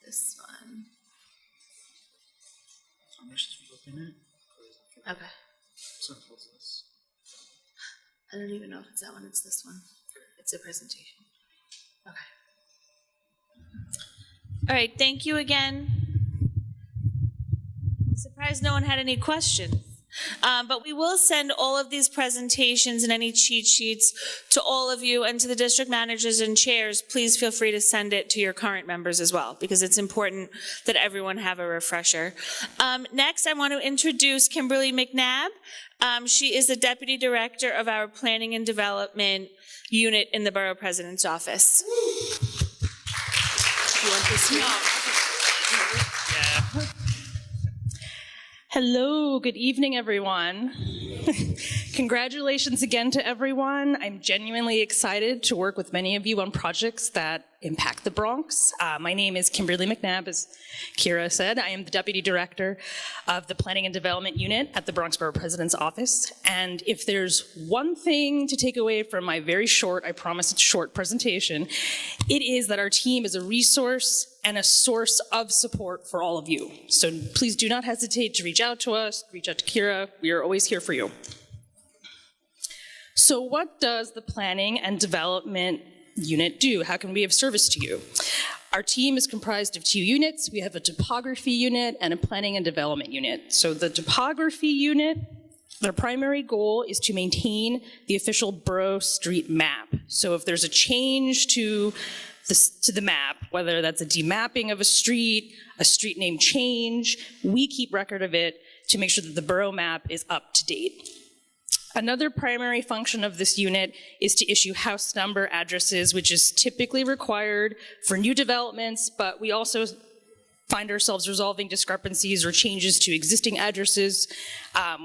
this one. Okay. I don't even know if it's that one, it's this one. It's a presentation. Okay. All right, thank you again. I'm surprised no one had any questions. But we will send all of these presentations and any cheat sheets to all of you and to the district managers and chairs. Please feel free to send it to your current members as well, because it's important that everyone have a refresher. Next, I want to introduce Kimberly McNabb. She is the Deputy Director of our Planning and Development Unit in the Borough President's Office. You want this? No. Hello, good evening, everyone. Congratulations again to everyone. I'm genuinely excited to work with many of you on projects that impact the Bronx. My name is Kimberly McNabb, as Kira said. I am the Deputy Director of the Planning and Development Unit at the Bronx Borough President's Office. And if there's one thing to take away from my very short, I promise it's short presentation, it is that our team is a resource and a source of support for all of you. So please do not hesitate to reach out to us, reach out to Kira. We are always here for you. So what does the Planning and Development Unit do? How can we be of service to you? Our team is comprised of 2 units. We have a topography unit and a planning and development unit. So the topography unit, their primary goal is to maintain the official borough street map. So if there's a change to the map, whether that's a demapping of a street name change, we keep record of it to make sure that the borough map is up to date. Another primary function of this unit is to issue house number addresses, which is typically required for new developments, but we also find ourselves resolving discrepancies or changes to existing addresses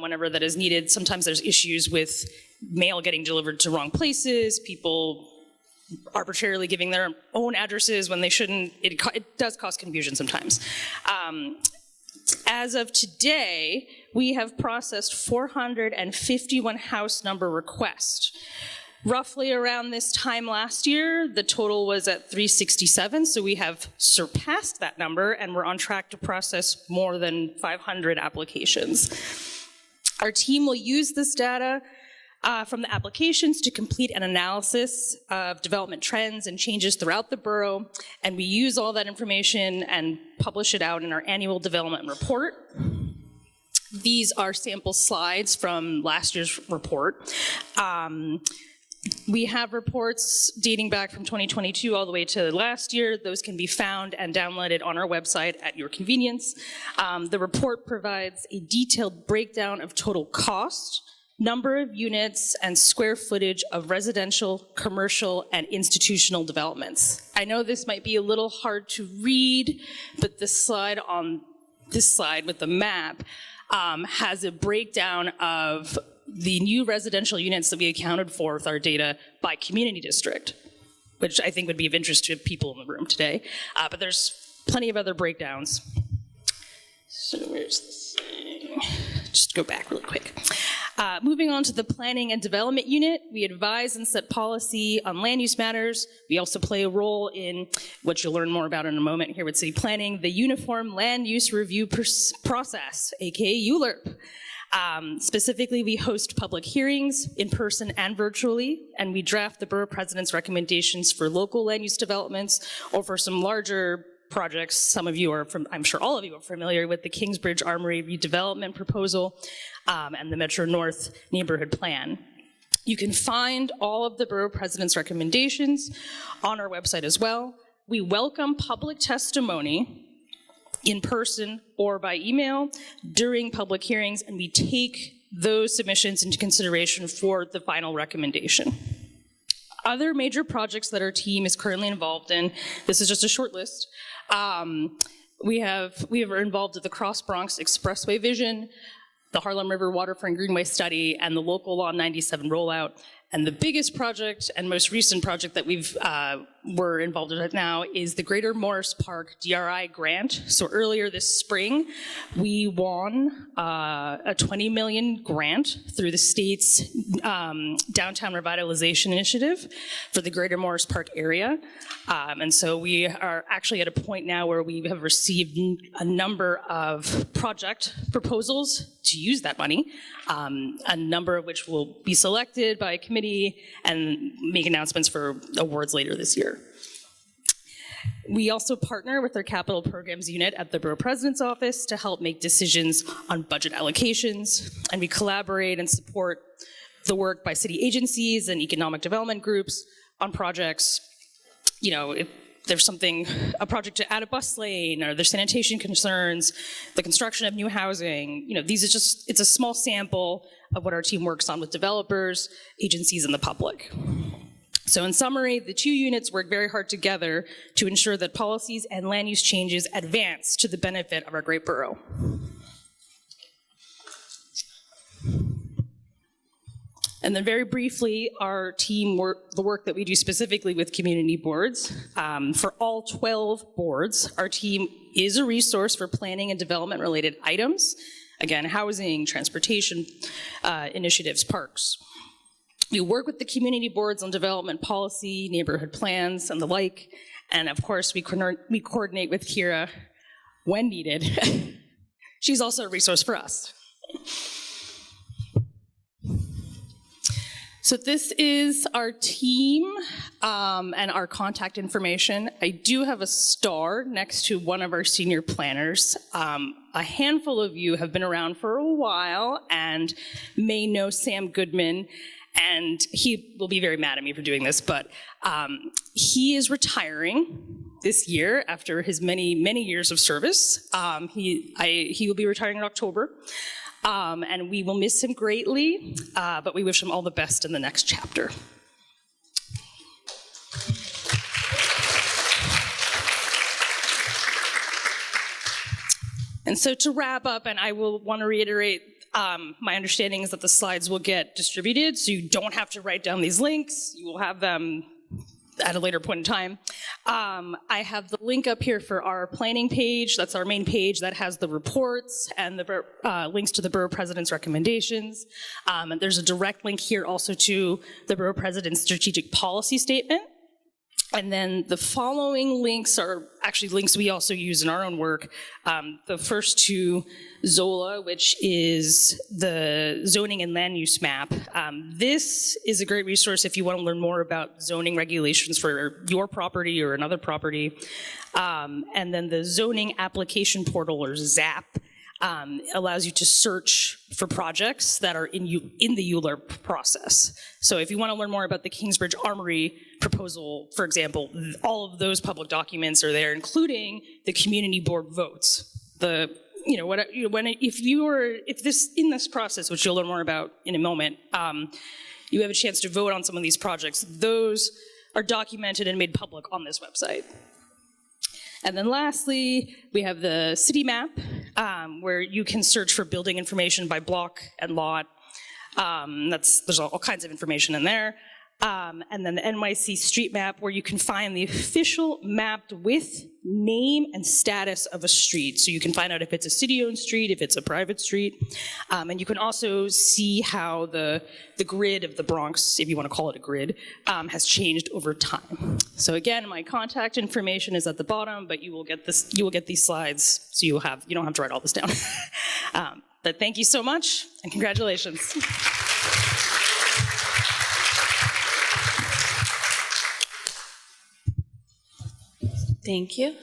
whenever that is needed. Sometimes there's issues with mail getting delivered to wrong places, people arbitrarily giving their own addresses when they shouldn't. It does cause confusion sometimes. As of today, we have processed 451 house number requests. Roughly around this time last year, the total was at 367, so we have surpassed that number, and we're on track to process more than 500 applications. Our team will use this data from the applications to complete an analysis of development trends and changes throughout the borough, and we use all that information and publish it out in our annual development report. These are sample slides from last year's report. We have reports dating back from 2022 all the way to last year. Those can be found and downloaded on our website at your convenience. The report provides a detailed breakdown of total cost, number of units, and square footage of residential, commercial, and institutional developments. I know this might be a little hard to read, but this slide with the map has a breakdown of the new residential units that we accounted for with our data by community district, which I think would be of interest to people in the room today. But there's plenty of other breakdowns. So where's this thing? Just go back really quick. Moving on to the Planning and Development Unit, we advise and set policy on land use matters. We also play a role in what you'll learn more about in a moment here with City Planning, the Uniform Land Use Review Process, aka ULURP. Specifically, we host public hearings in person and virtually, and we draft the Borough President's recommendations for local land use developments or for some larger projects. Some of you are, I'm sure all of you are familiar with the Kingsbridge Armory redevelopment proposal and the Metro North neighborhood plan. You can find all of the Borough President's recommendations on our website as well. We welcome public testimony in person or by email during public hearings, and we take those submissions into consideration for the final recommendation. Other major projects that our team is currently involved in, this is just a short list. We are involved with the Cross Bronx Expressway Vision, the Harlem River Waterfront Greenway Study, and the local Law 97 rollout. And the biggest project and most recent project that we're involved in right now is the Greater Morris Park DRI grant. So earlier this spring, we won a $20 million grant through the state's Downtown Revitalization Initiative for the Greater Morris Park area. And so we are actually at a point now where we have received a number of project proposals to use that money, a number of which will be selected by a committee and make announcements for awards later this year. We also partner with our capital programs unit at the Borough President's Office to help make decisions on budget allocations, and we collaborate and support the work by city agencies and economic development groups on projects. You know, if there's a project to add a bus lane, or there's sanitation concerns, the construction of new housing, you know, it's a small sample of what our team works on with developers, agencies, and the public. So in summary, the two units work very hard together to ensure that policies and land use changes advance to the benefit of our great borough. And then very briefly, our team the work that we do specifically with community boards. For all 12 boards, our team is a resource for planning and development related items. Again, housing, transportation initiatives, parks. We work with the community boards on development policy, neighborhood plans, and the like. And of course, we coordinate with Kira when needed. She's also a resource for us. So this is our team and our contact information. I do have a star next to one of our senior planners. A handful of you have been around for a while and may know Sam Goodman, and he will be very mad at me for doing this, but he is retiring this year after his many, many years of service. He will be retiring in October. And we will miss him greatly, but we wish him all the best in the next chapter. And so to wrap up, and I will want to reiterate, my understanding is that the slides will get distributed, so you don't have to write down these links. You will have them at a later point in time. I have the link up here for our planning page. That's our main page that has the reports and the links to the Borough President's recommendations. And there's a direct link here also to the Borough President's strategic policy statement. And then the following links are actually links we also use in our own work. The first two, ZOLA, which is the zoning and land use map. This is a great resource if you want to learn more about zoning regulations for your property or another property. And then the zoning application portal, or ZAP, allows you to search for projects that are in the ULURP process. So if you want to learn more about the Kingsbridge Armory proposal, for example, all of those public documents are there, including the community board votes. If in this process, which you'll learn more about in a moment, you have a chance to vote on some of these projects, those are documented and made public on this website. And then lastly, we have the city map, where you can search for building information by block and lot. There's all kinds of information in there. And then the NYC street map, where you can find the official mapped with name and status of a street. So you can find out if it's a city-owned street, if it's a private street. And you can also see how the grid of the Bronx, if you want to call it a grid, has changed over time. So again, my contact information is at the bottom, but you will get these slides, so you don't have to write all this down. But thank you so much, and congratulations. Thank you.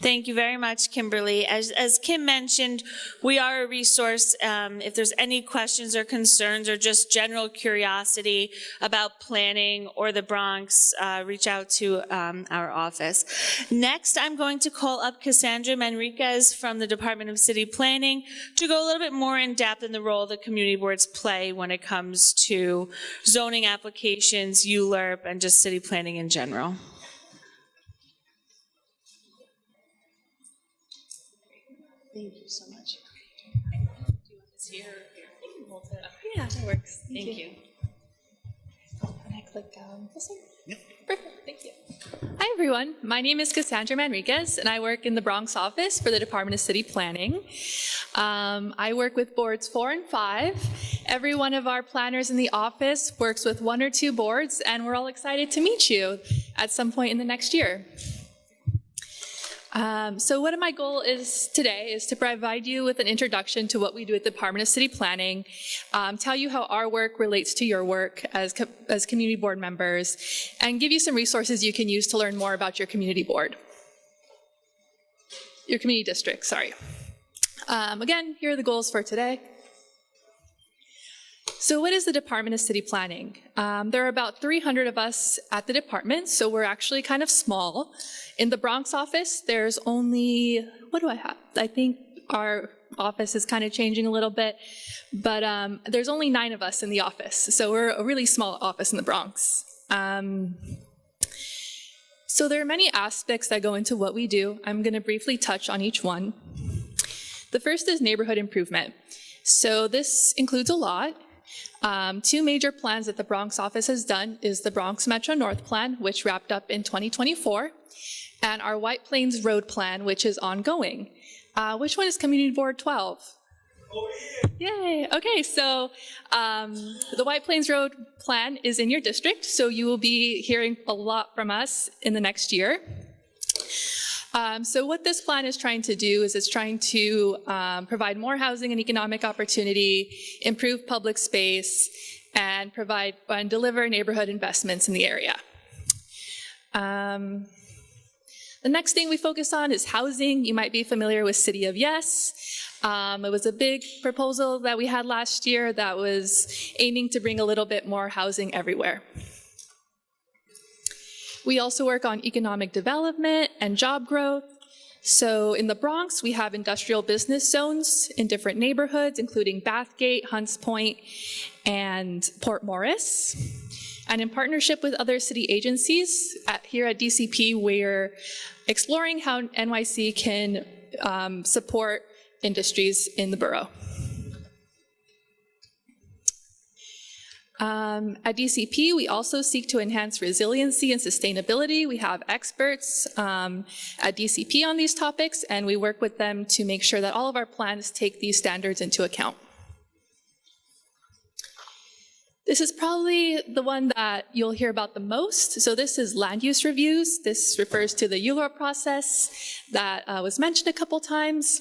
Thank you very much, Kimberly. As Kim mentioned, we are a resource. If there's any questions or concerns or just general curiosity about planning or the Bronx, reach out to our office. Next, I'm going to call up Cassandra Manriquez from the Department of City Planning to go a little bit more in depth in the role that community boards play when it comes to zoning applications, ULURP, and just city planning in general. Thank you so much. Do you want this here or here? Yeah, that works. Thank you. Can I click this one? Yep. Perfect. Thank you. Hi, everyone. My name is Cassandra Manriquez, and I work in the Bronx office for the Department of City Planning. I work with boards 4 and 5. Every one of our planners in the office works with 1 or 2 boards, and we're all excited to meet you at some point in the next year. So what my goal is today is to provide you with an introduction to what we do at the Department of City Planning, tell you how our work relates to your work as community board members, and give you some resources you can use to learn more about your community board. Your community district, sorry. Again, here are the goals for today. So what is the Department of City Planning? There are about 300 of us at the department, so we're actually kind of small. In the Bronx office, there's only, what do I have? I think our office is kind of changing a little bit, but there's only 9 of us in the office, so we're a really small office in the Bronx. So there are many aspects that go into what we do. I'm going to briefly touch on each one. The first is neighborhood improvement. So this includes a lot. 2 major plans that the Bronx office has done is the Bronx Metro North Plan, which wrapped up in 2024, and our White Plains Road Plan, which is ongoing. Which one is Community Board 12? Yay, okay, so the White Plains Road Plan is in your district, so you will be hearing a lot from us in the next year. So what this plan is trying to do is it's trying to provide more housing and economic opportunity, improve public space, and provide and deliver neighborhood investments in the area. The next thing we focus on is housing. You might be familiar with City of Yes. It was a big proposal that we had last year that was aiming to bring a little bit more housing everywhere. We also work on economic development and job growth. So in the Bronx, we have industrial business zones in different neighborhoods, including Bathgate, Hunts Point, and Port Morris. And in partnership with other city agencies, here at DCP, we're exploring how NYC can support industries in the borough. At DCP, we also seek to enhance resiliency and sustainability. We have experts at DCP on these topics, and we work with them to make sure that all of our plans take these standards into account. This is probably the one that you'll hear about the most. So this is land use reviews. This refers to the ULURP process that was mentioned a couple times.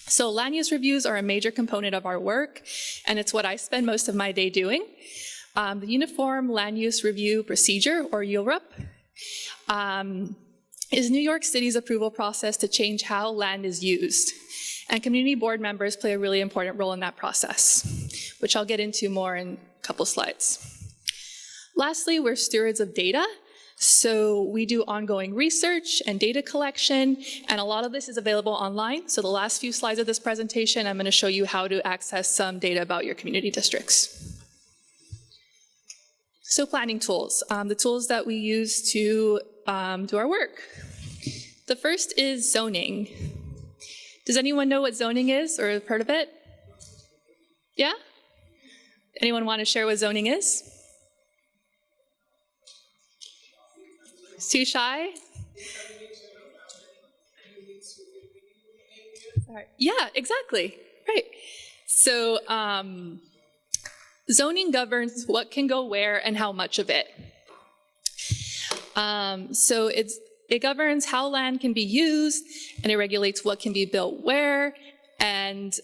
So land use reviews are a major component of our work, and it's what I spend most of my day doing. The Uniform Land Use Review Procedure, or ULURP, is New York City's approval process to change how land is used. And community board members play a really important role in that process, which I'll get into more in a couple slides. Lastly, we're stewards of data. So we do ongoing research and data collection, and a lot of this is available online. So the last few slides of this presentation, I'm going to show you how to access some data about your community districts. So planning tools, the tools that we use to do our work. The first is zoning. Does anyone know what zoning is or have heard of it? Yeah? Anyone want to share what zoning is? Too shy? Sorry. Yeah, exactly. Right. So zoning governs what can go where and how much of it. So it governs how land can be used, and it regulates what can be built where and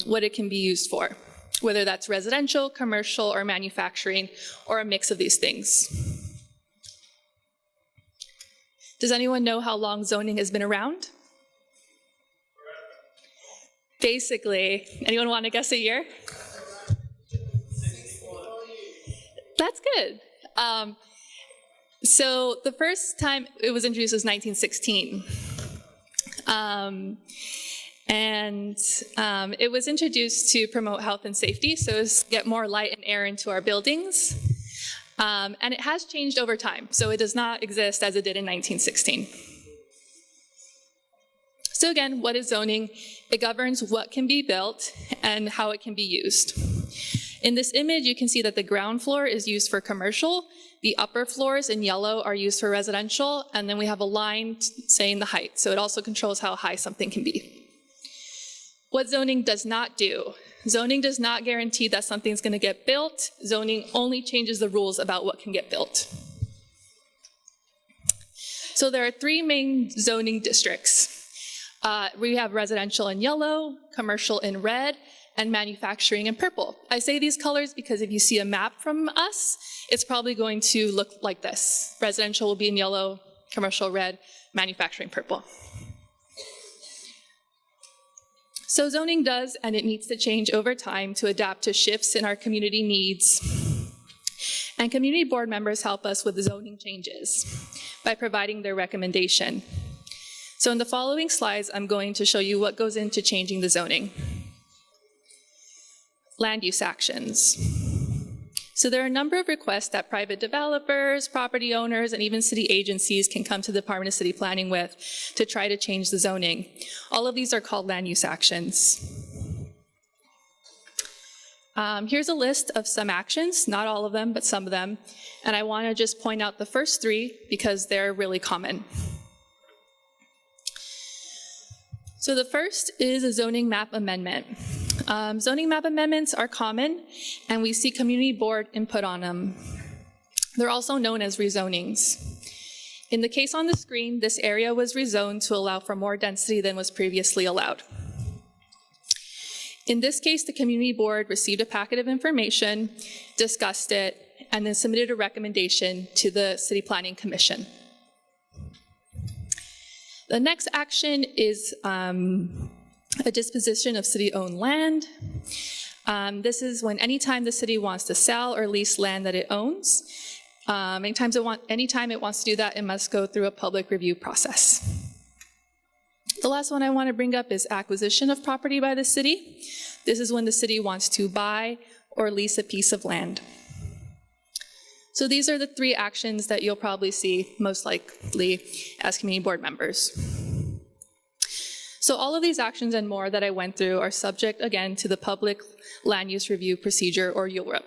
what it can be used for, whether that's residential, commercial, or manufacturing, or a mix of these things. Does anyone know how long zoning has been around? Basically, anyone want to guess a year? That's good. So the first time it was introduced was 1916. It was introduced to promote health and safety, so as to get more light and air into our buildings. And it has changed over time, so it does not exist as it did in 1916. So again, what is zoning? It governs what can be built and how it can be used. In this image, you can see that the ground floor is used for commercial, the upper floors in yellow are used for residential, and then we have a line saying the height, so it also controls how high something can be. What zoning does not do. Zoning does not guarantee that something's going to get built. Zoning only changes the rules about what can get built. So there are three main zoning districts. We have residential in yellow, commercial in red, and manufacturing in purple. I say these colors because if you see a map from us, it's probably going to look like this. Residential will be in yellow, commercial red, manufacturing purple. So zoning does, and it needs to change over time to adapt to shifts in our community needs. And community board members help us with the zoning changes by providing their recommendation. So in the following slides, I'm going to show you what goes into changing the zoning. Land use actions. So there are a number of requests that private developers, property owners, and even city agencies can come to the Department of City Planning with to try to change the zoning. All of these are called land use actions. Here's a list of some actions, not all of them, but some of them. And I want to just point out the first three because they're really common. So the first is a zoning map amendment. Zoning map amendments are common, and we see community board input on them. They're also known as rezonings. In the case on the screen, this area was rezoned to allow for more density than was previously allowed. In this case, the community board received a packet of information, discussed it, and then submitted a recommendation to the City Planning Commission. The next action is a disposition of city-owned land. This is when anytime the city wants to sell or lease land that it owns, anytime it wants to do that, it must go through a public review process. The last one I want to bring up is acquisition of property by the city. This is when the city wants to buy or lease a piece of land. So these are the three actions that you'll probably see most likely as community board members. So all of these actions and more that I went through are subject, again, to the Public Land Use Review Procedure, or ULRP.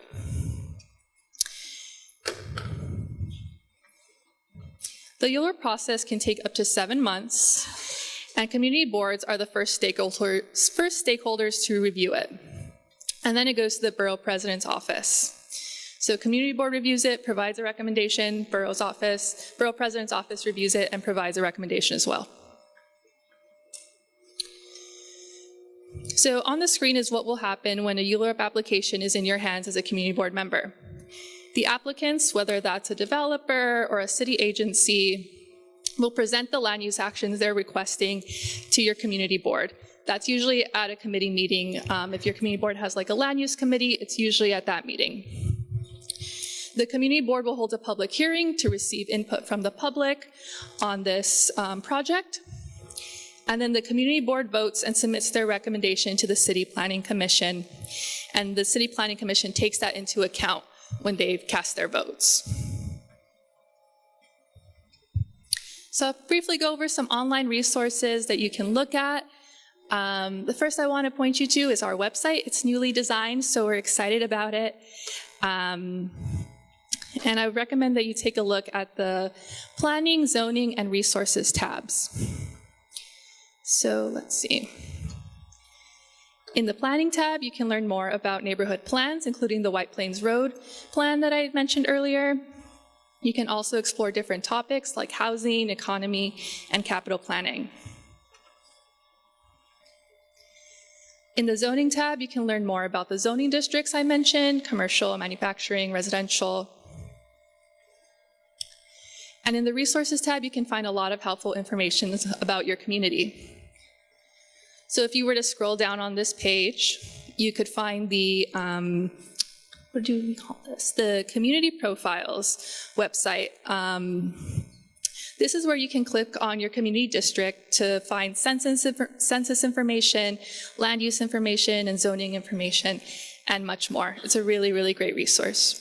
The ULRP process can take up to 7 months, and community boards are the first stakeholders to review it. And then it goes to the borough president's office. So community board reviews it, provides a recommendation, borough president's office reviews it and provides a recommendation as well. So on the screen is what will happen when a ULRP application is in your hands as a community board member. The applicants, whether that's a developer or a city agency, will present the land use actions they're requesting to your community board. That's usually at a committee meeting. If your community board has like a land use committee, it's usually at that meeting. The community board will hold a public hearing to receive input from the public on this project. And then the community board votes and submits their recommendation to the City Planning Commission. And the City Planning Commission takes that into account when they've cast their votes. So I'll briefly go over some online resources that you can look at. The first I want to point you to is our website. It's newly designed, so we're excited about it. And I recommend that you take a look at the Planning, Zoning, and Resources tabs. So let's see. In the Planning tab, you can learn more about neighborhood plans, including the White Plains Road plan that I mentioned earlier. You can also explore different topics like housing, economy, and capital planning. In the Zoning tab, you can learn more about the zoning districts I mentioned, commercial, manufacturing, residential. And in the Resources tab, you can find a lot of helpful information about your community. So if you were to scroll down on this page, you could find the, what do we call this? The Community Profiles website. This is where you can click on your community district to find census information, land use information, and zoning information, and much more. It's a really, really great resource.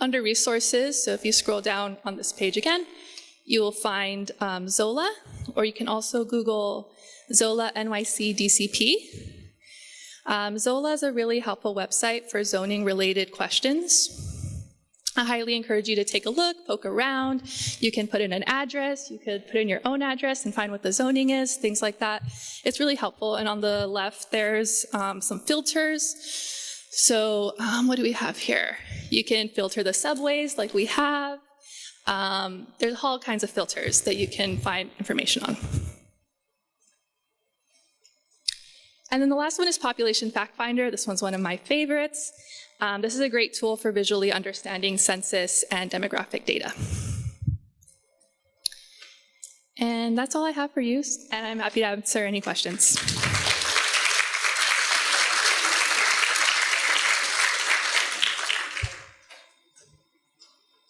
Under Resources, so if you scroll down on this page again, you will find ZOLA, or you can also Google ZOLA NYC DCP. ZOLA is a really helpful website for zoning-related questions. I highly encourage you to take a look, poke around. You can put in an address, you could put in your own address and find what the zoning is, things like that. It's really helpful. And on the left, there's some filters. So what do we have here? You can filter the subways like we have. There's all kinds of filters that you can find information on. And then the last one is Population Fact Finder. This one's one of my favorites. This is a great tool for visually understanding census and demographic data. And that's all I have for you, and I'm happy to answer any questions.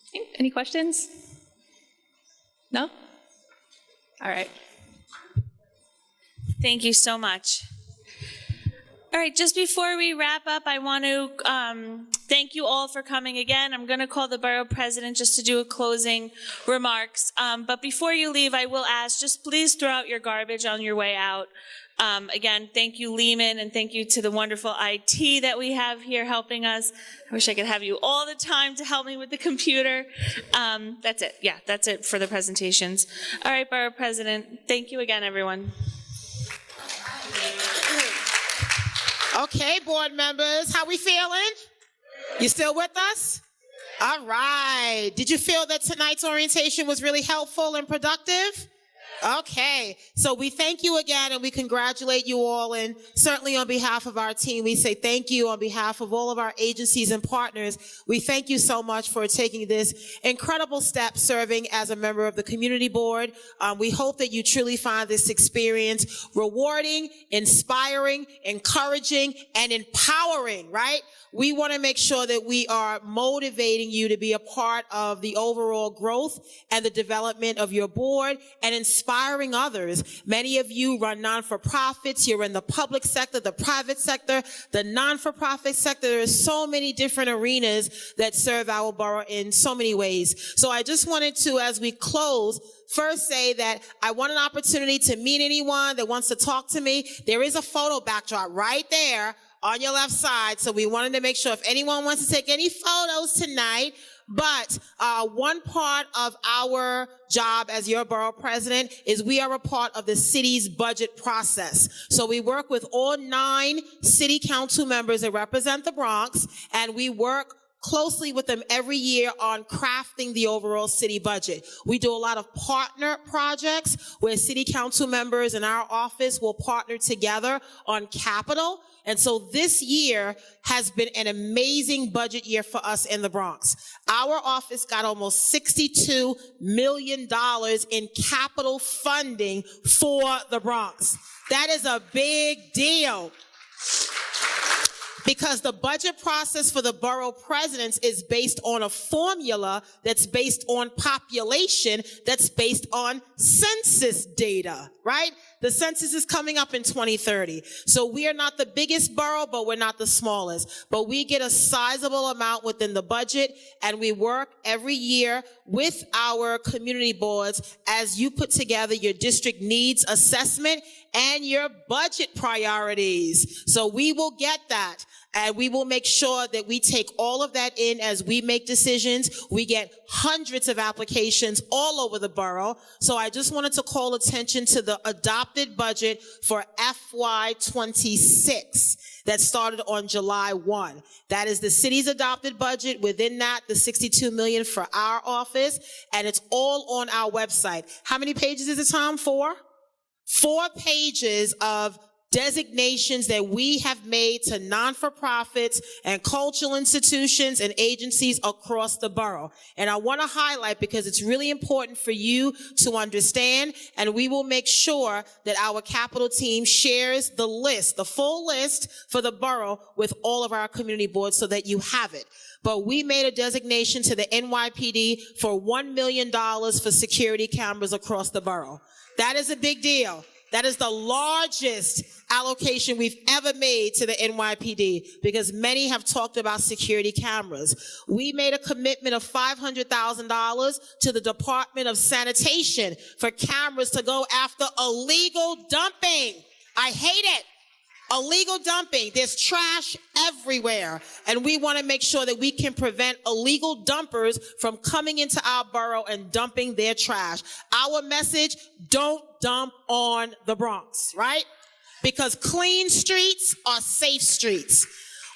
Okay, any questions? No? All right. Thank you so much. All right, just before we wrap up, I want to thank you all for coming again. I'm going to call the borough president just to do a closing remarks. But before you leave, I will ask, just please throw out your garbage on your way out. Again, thank you, Lehman, and thank you to the wonderful IT that we have here helping us. I wish I could have you all the time to help me with the computer. That's it. Yeah, that's it for the presentations. All right, borough president, thank you again, everyone. Okay, board members, how we feeling? You still with us? All right. Did you feel that tonight's orientation was really helpful and productive? Okay, so we thank you again and we congratulate you all, and certainly on behalf of our team, we say thank you on behalf of all of our agencies and partners. We thank you so much for taking this incredible step serving as a member of the community board. We hope that you truly find this experience rewarding, inspiring, encouraging, and empowering, right? We want to make sure that we are motivating you to be a part of the overall growth and the development of your board and inspiring others. Many of you run non-for-profits. You're in the public sector, the private sector, the non-for-profit sector. There are so many different arenas that serve our borough in so many ways. So I just wanted to, as we close, first say that I want an opportunity to meet anyone that wants to talk to me. There is a photo backdrop right there on your left side. So we wanted to make sure if anyone wants to take any photos tonight. But one part of our job as your borough president is we are a part of the city's budget process. So we work with all 9 city council members that represent the Bronx, and we work closely with them every year on crafting the overall city budget. We do a lot of partner projects where city council members in our office will partner together on capital. And so this year has been an amazing budget year for us in the Bronx. Our office got almost $62 million in capital funding for the Bronx. That is a big deal, because the budget process for the borough presidents is based on a formula that's based on population, that's based on census data, right? The census is coming up in 2030. So we are not the biggest borough, but we're not the smallest. But we get a sizable amount within the budget, and we work every year with our community boards as you put together your district needs assessment and your budget priorities. So we will get that. And we will make sure that we take all of that in as we make decisions. We get hundreds of applications all over the borough. So I just wanted to call attention to the adopted budget for FY26 that started on July 1. That is the city's adopted budget. Within that, the $62 million for our office. And it's all on our website. How many pages is it, Tom? 4? 4 pages of designations that we have made to non-for-profits and cultural institutions and agencies across the borough. And I want to highlight, because it's really important for you to understand, and we will make sure that our capital team shares the list, the full list for the borough with all of our community boards so that you have it. But we made a designation to the NYPD for $1 million for security cameras across the borough. That is a big deal. That is the largest allocation we've ever made to the NYPD, because many have talked about security cameras. We made a commitment of $500,000 to the Department of Sanitation for cameras to go after illegal dumping. I hate it. Illegal dumping. There's trash everywhere, and we want to make sure that we can prevent illegal dumpers from coming into our borough and dumping their trash. Our message: don't dump on the Bronx, right? Because clean streets are safe streets.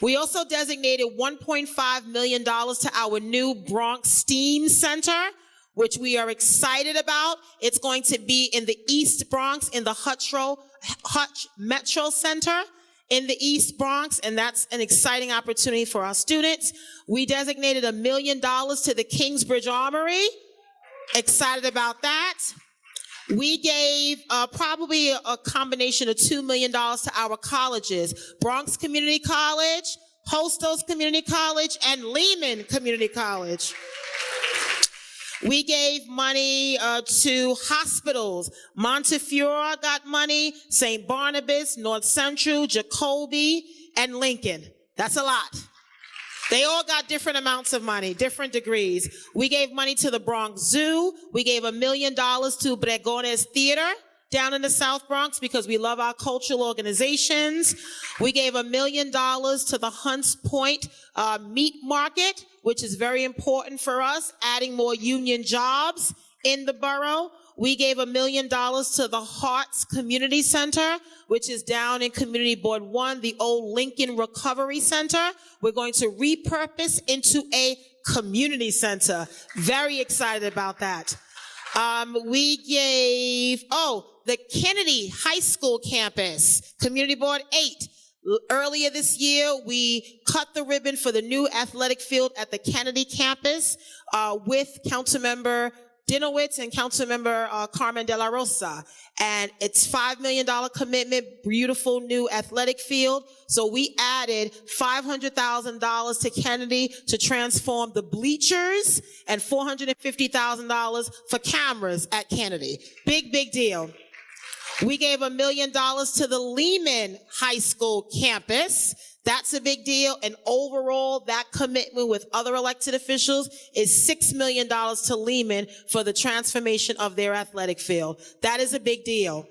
We also designated $1.5 million to our new Bronx STEAM Center, which we are excited about. It's going to be in the East Bronx in the Hutch Metro Center in the East Bronx, and that's an exciting opportunity for our students. We designated $1 million to the Kingsbridge Armory. Excited about that. We gave probably a combination of $2 million to our colleges, Bronx Community College, Hostos Community College, and Lehman Community College. We gave money to hospitals. Montefiore got money, St. Barnabas, North Central, Jacoby, and Lincoln. That's a lot. They all got different amounts of money, different degrees. We gave money to the Bronx Zoo. We gave $1 million to Bregones Theater down in the South Bronx because we love our cultural organizations. We gave $1 million to the Hunts Point Meat Market, which is very important for us, adding more union jobs in the borough. We gave $1 million to the Hearts Community Center, which is down in Community Board 1, the old Lincoln Recovery Center. We're going to repurpose into a community center. Very excited about that. We gave, the Kennedy High School campus, Community Board 8. Earlier this year, we cut the ribbon for the new athletic field at the Kennedy campus with Councilmember Dinowitz and Councilmember Carmen De La Rosa. And it's $5 million commitment, beautiful new athletic field. So we added $500,000 to Kennedy to transform the bleachers and $450,000 for cameras at Kennedy. Big, big deal. We gave $1 million to the Lehman High School campus. That's a big deal. And overall, that commitment with other elected officials is $6 million to Lehman for the transformation of their athletic field. That is a big deal.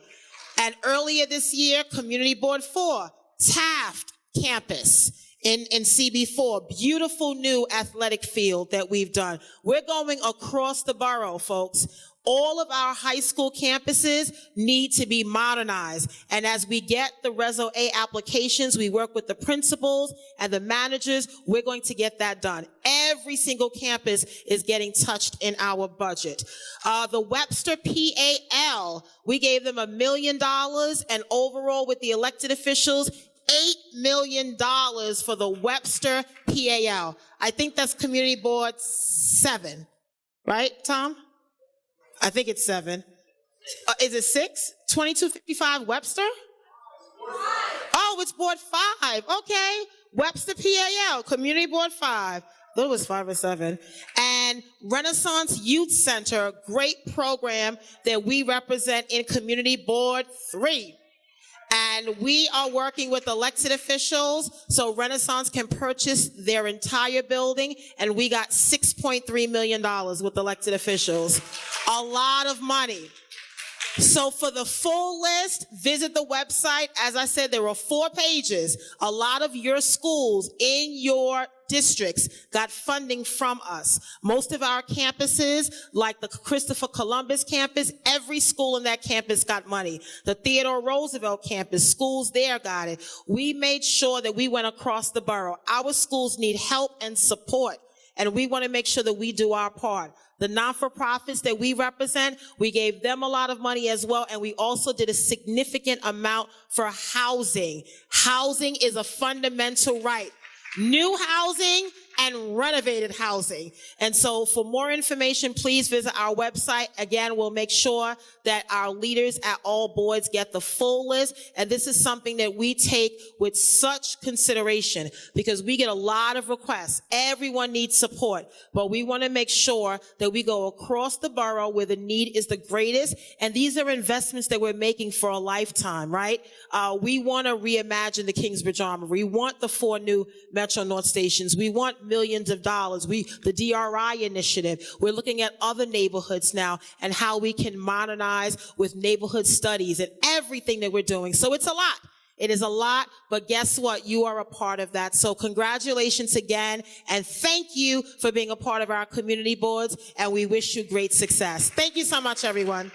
And earlier this year, Community Board 4, Taft campus in CB4, beautiful new athletic field that we've done. We're going across the borough, folks. All of our high school campuses need to be modernized. And as we get the Reso A applications, we work with the principals and the managers, we're going to get that done. Every single campus is getting touched in our budget. The Webster PAL, we gave them $1 million, and overall with the elected officials, $8 million for the Webster PAL. I think that's Community Board 7, right, Tom? I think it's 7. Is it 6? 2255 Webster? Oh, it's Board 5. Okay. Webster PAL, Community Board 5. That was 5 or 7. And Renaissance Youth Center, great program that we represent in Community Board 3. And we are working with elected officials so Renaissance can purchase their entire building, and we got $6.3 million with elected officials. A lot of money. So for the full list, visit the website. As I said, there were 4 pages. A lot of your schools in your districts got funding from us. Most of our campuses, like the Christopher Columbus campus, every school in that campus got money. The Theodore Roosevelt campus, schools there got it. We made sure that we went across the borough. Our schools need help and support, and we want to make sure that we do our part. The non-for-profits that we represent, we gave them a lot of money as well, and we also did a significant amount for housing. Housing is a fundamental right. New housing and renovated housing. And so for more information, please visit our website. Again, we'll make sure that our leaders at all boards get the full list. And this is something that we take with such consideration because we get a lot of requests. Everyone needs support, but we want to make sure that we go across the borough where the need is the greatest. And these are investments that we're making for a lifetime, right? We want to reimagine the Kingsbridge Armory. We want the 4 new Metro North stations. We want millions of dollars. The DRI initiative. We're looking at other neighborhoods now and how we can modernize with neighborhood studies and everything that we're doing. So it's a lot. It is a lot, but guess what? You are a part of that. So congratulations again, and thank you for being a part of our community boards, and we wish you great success. Thank you so much, everyone.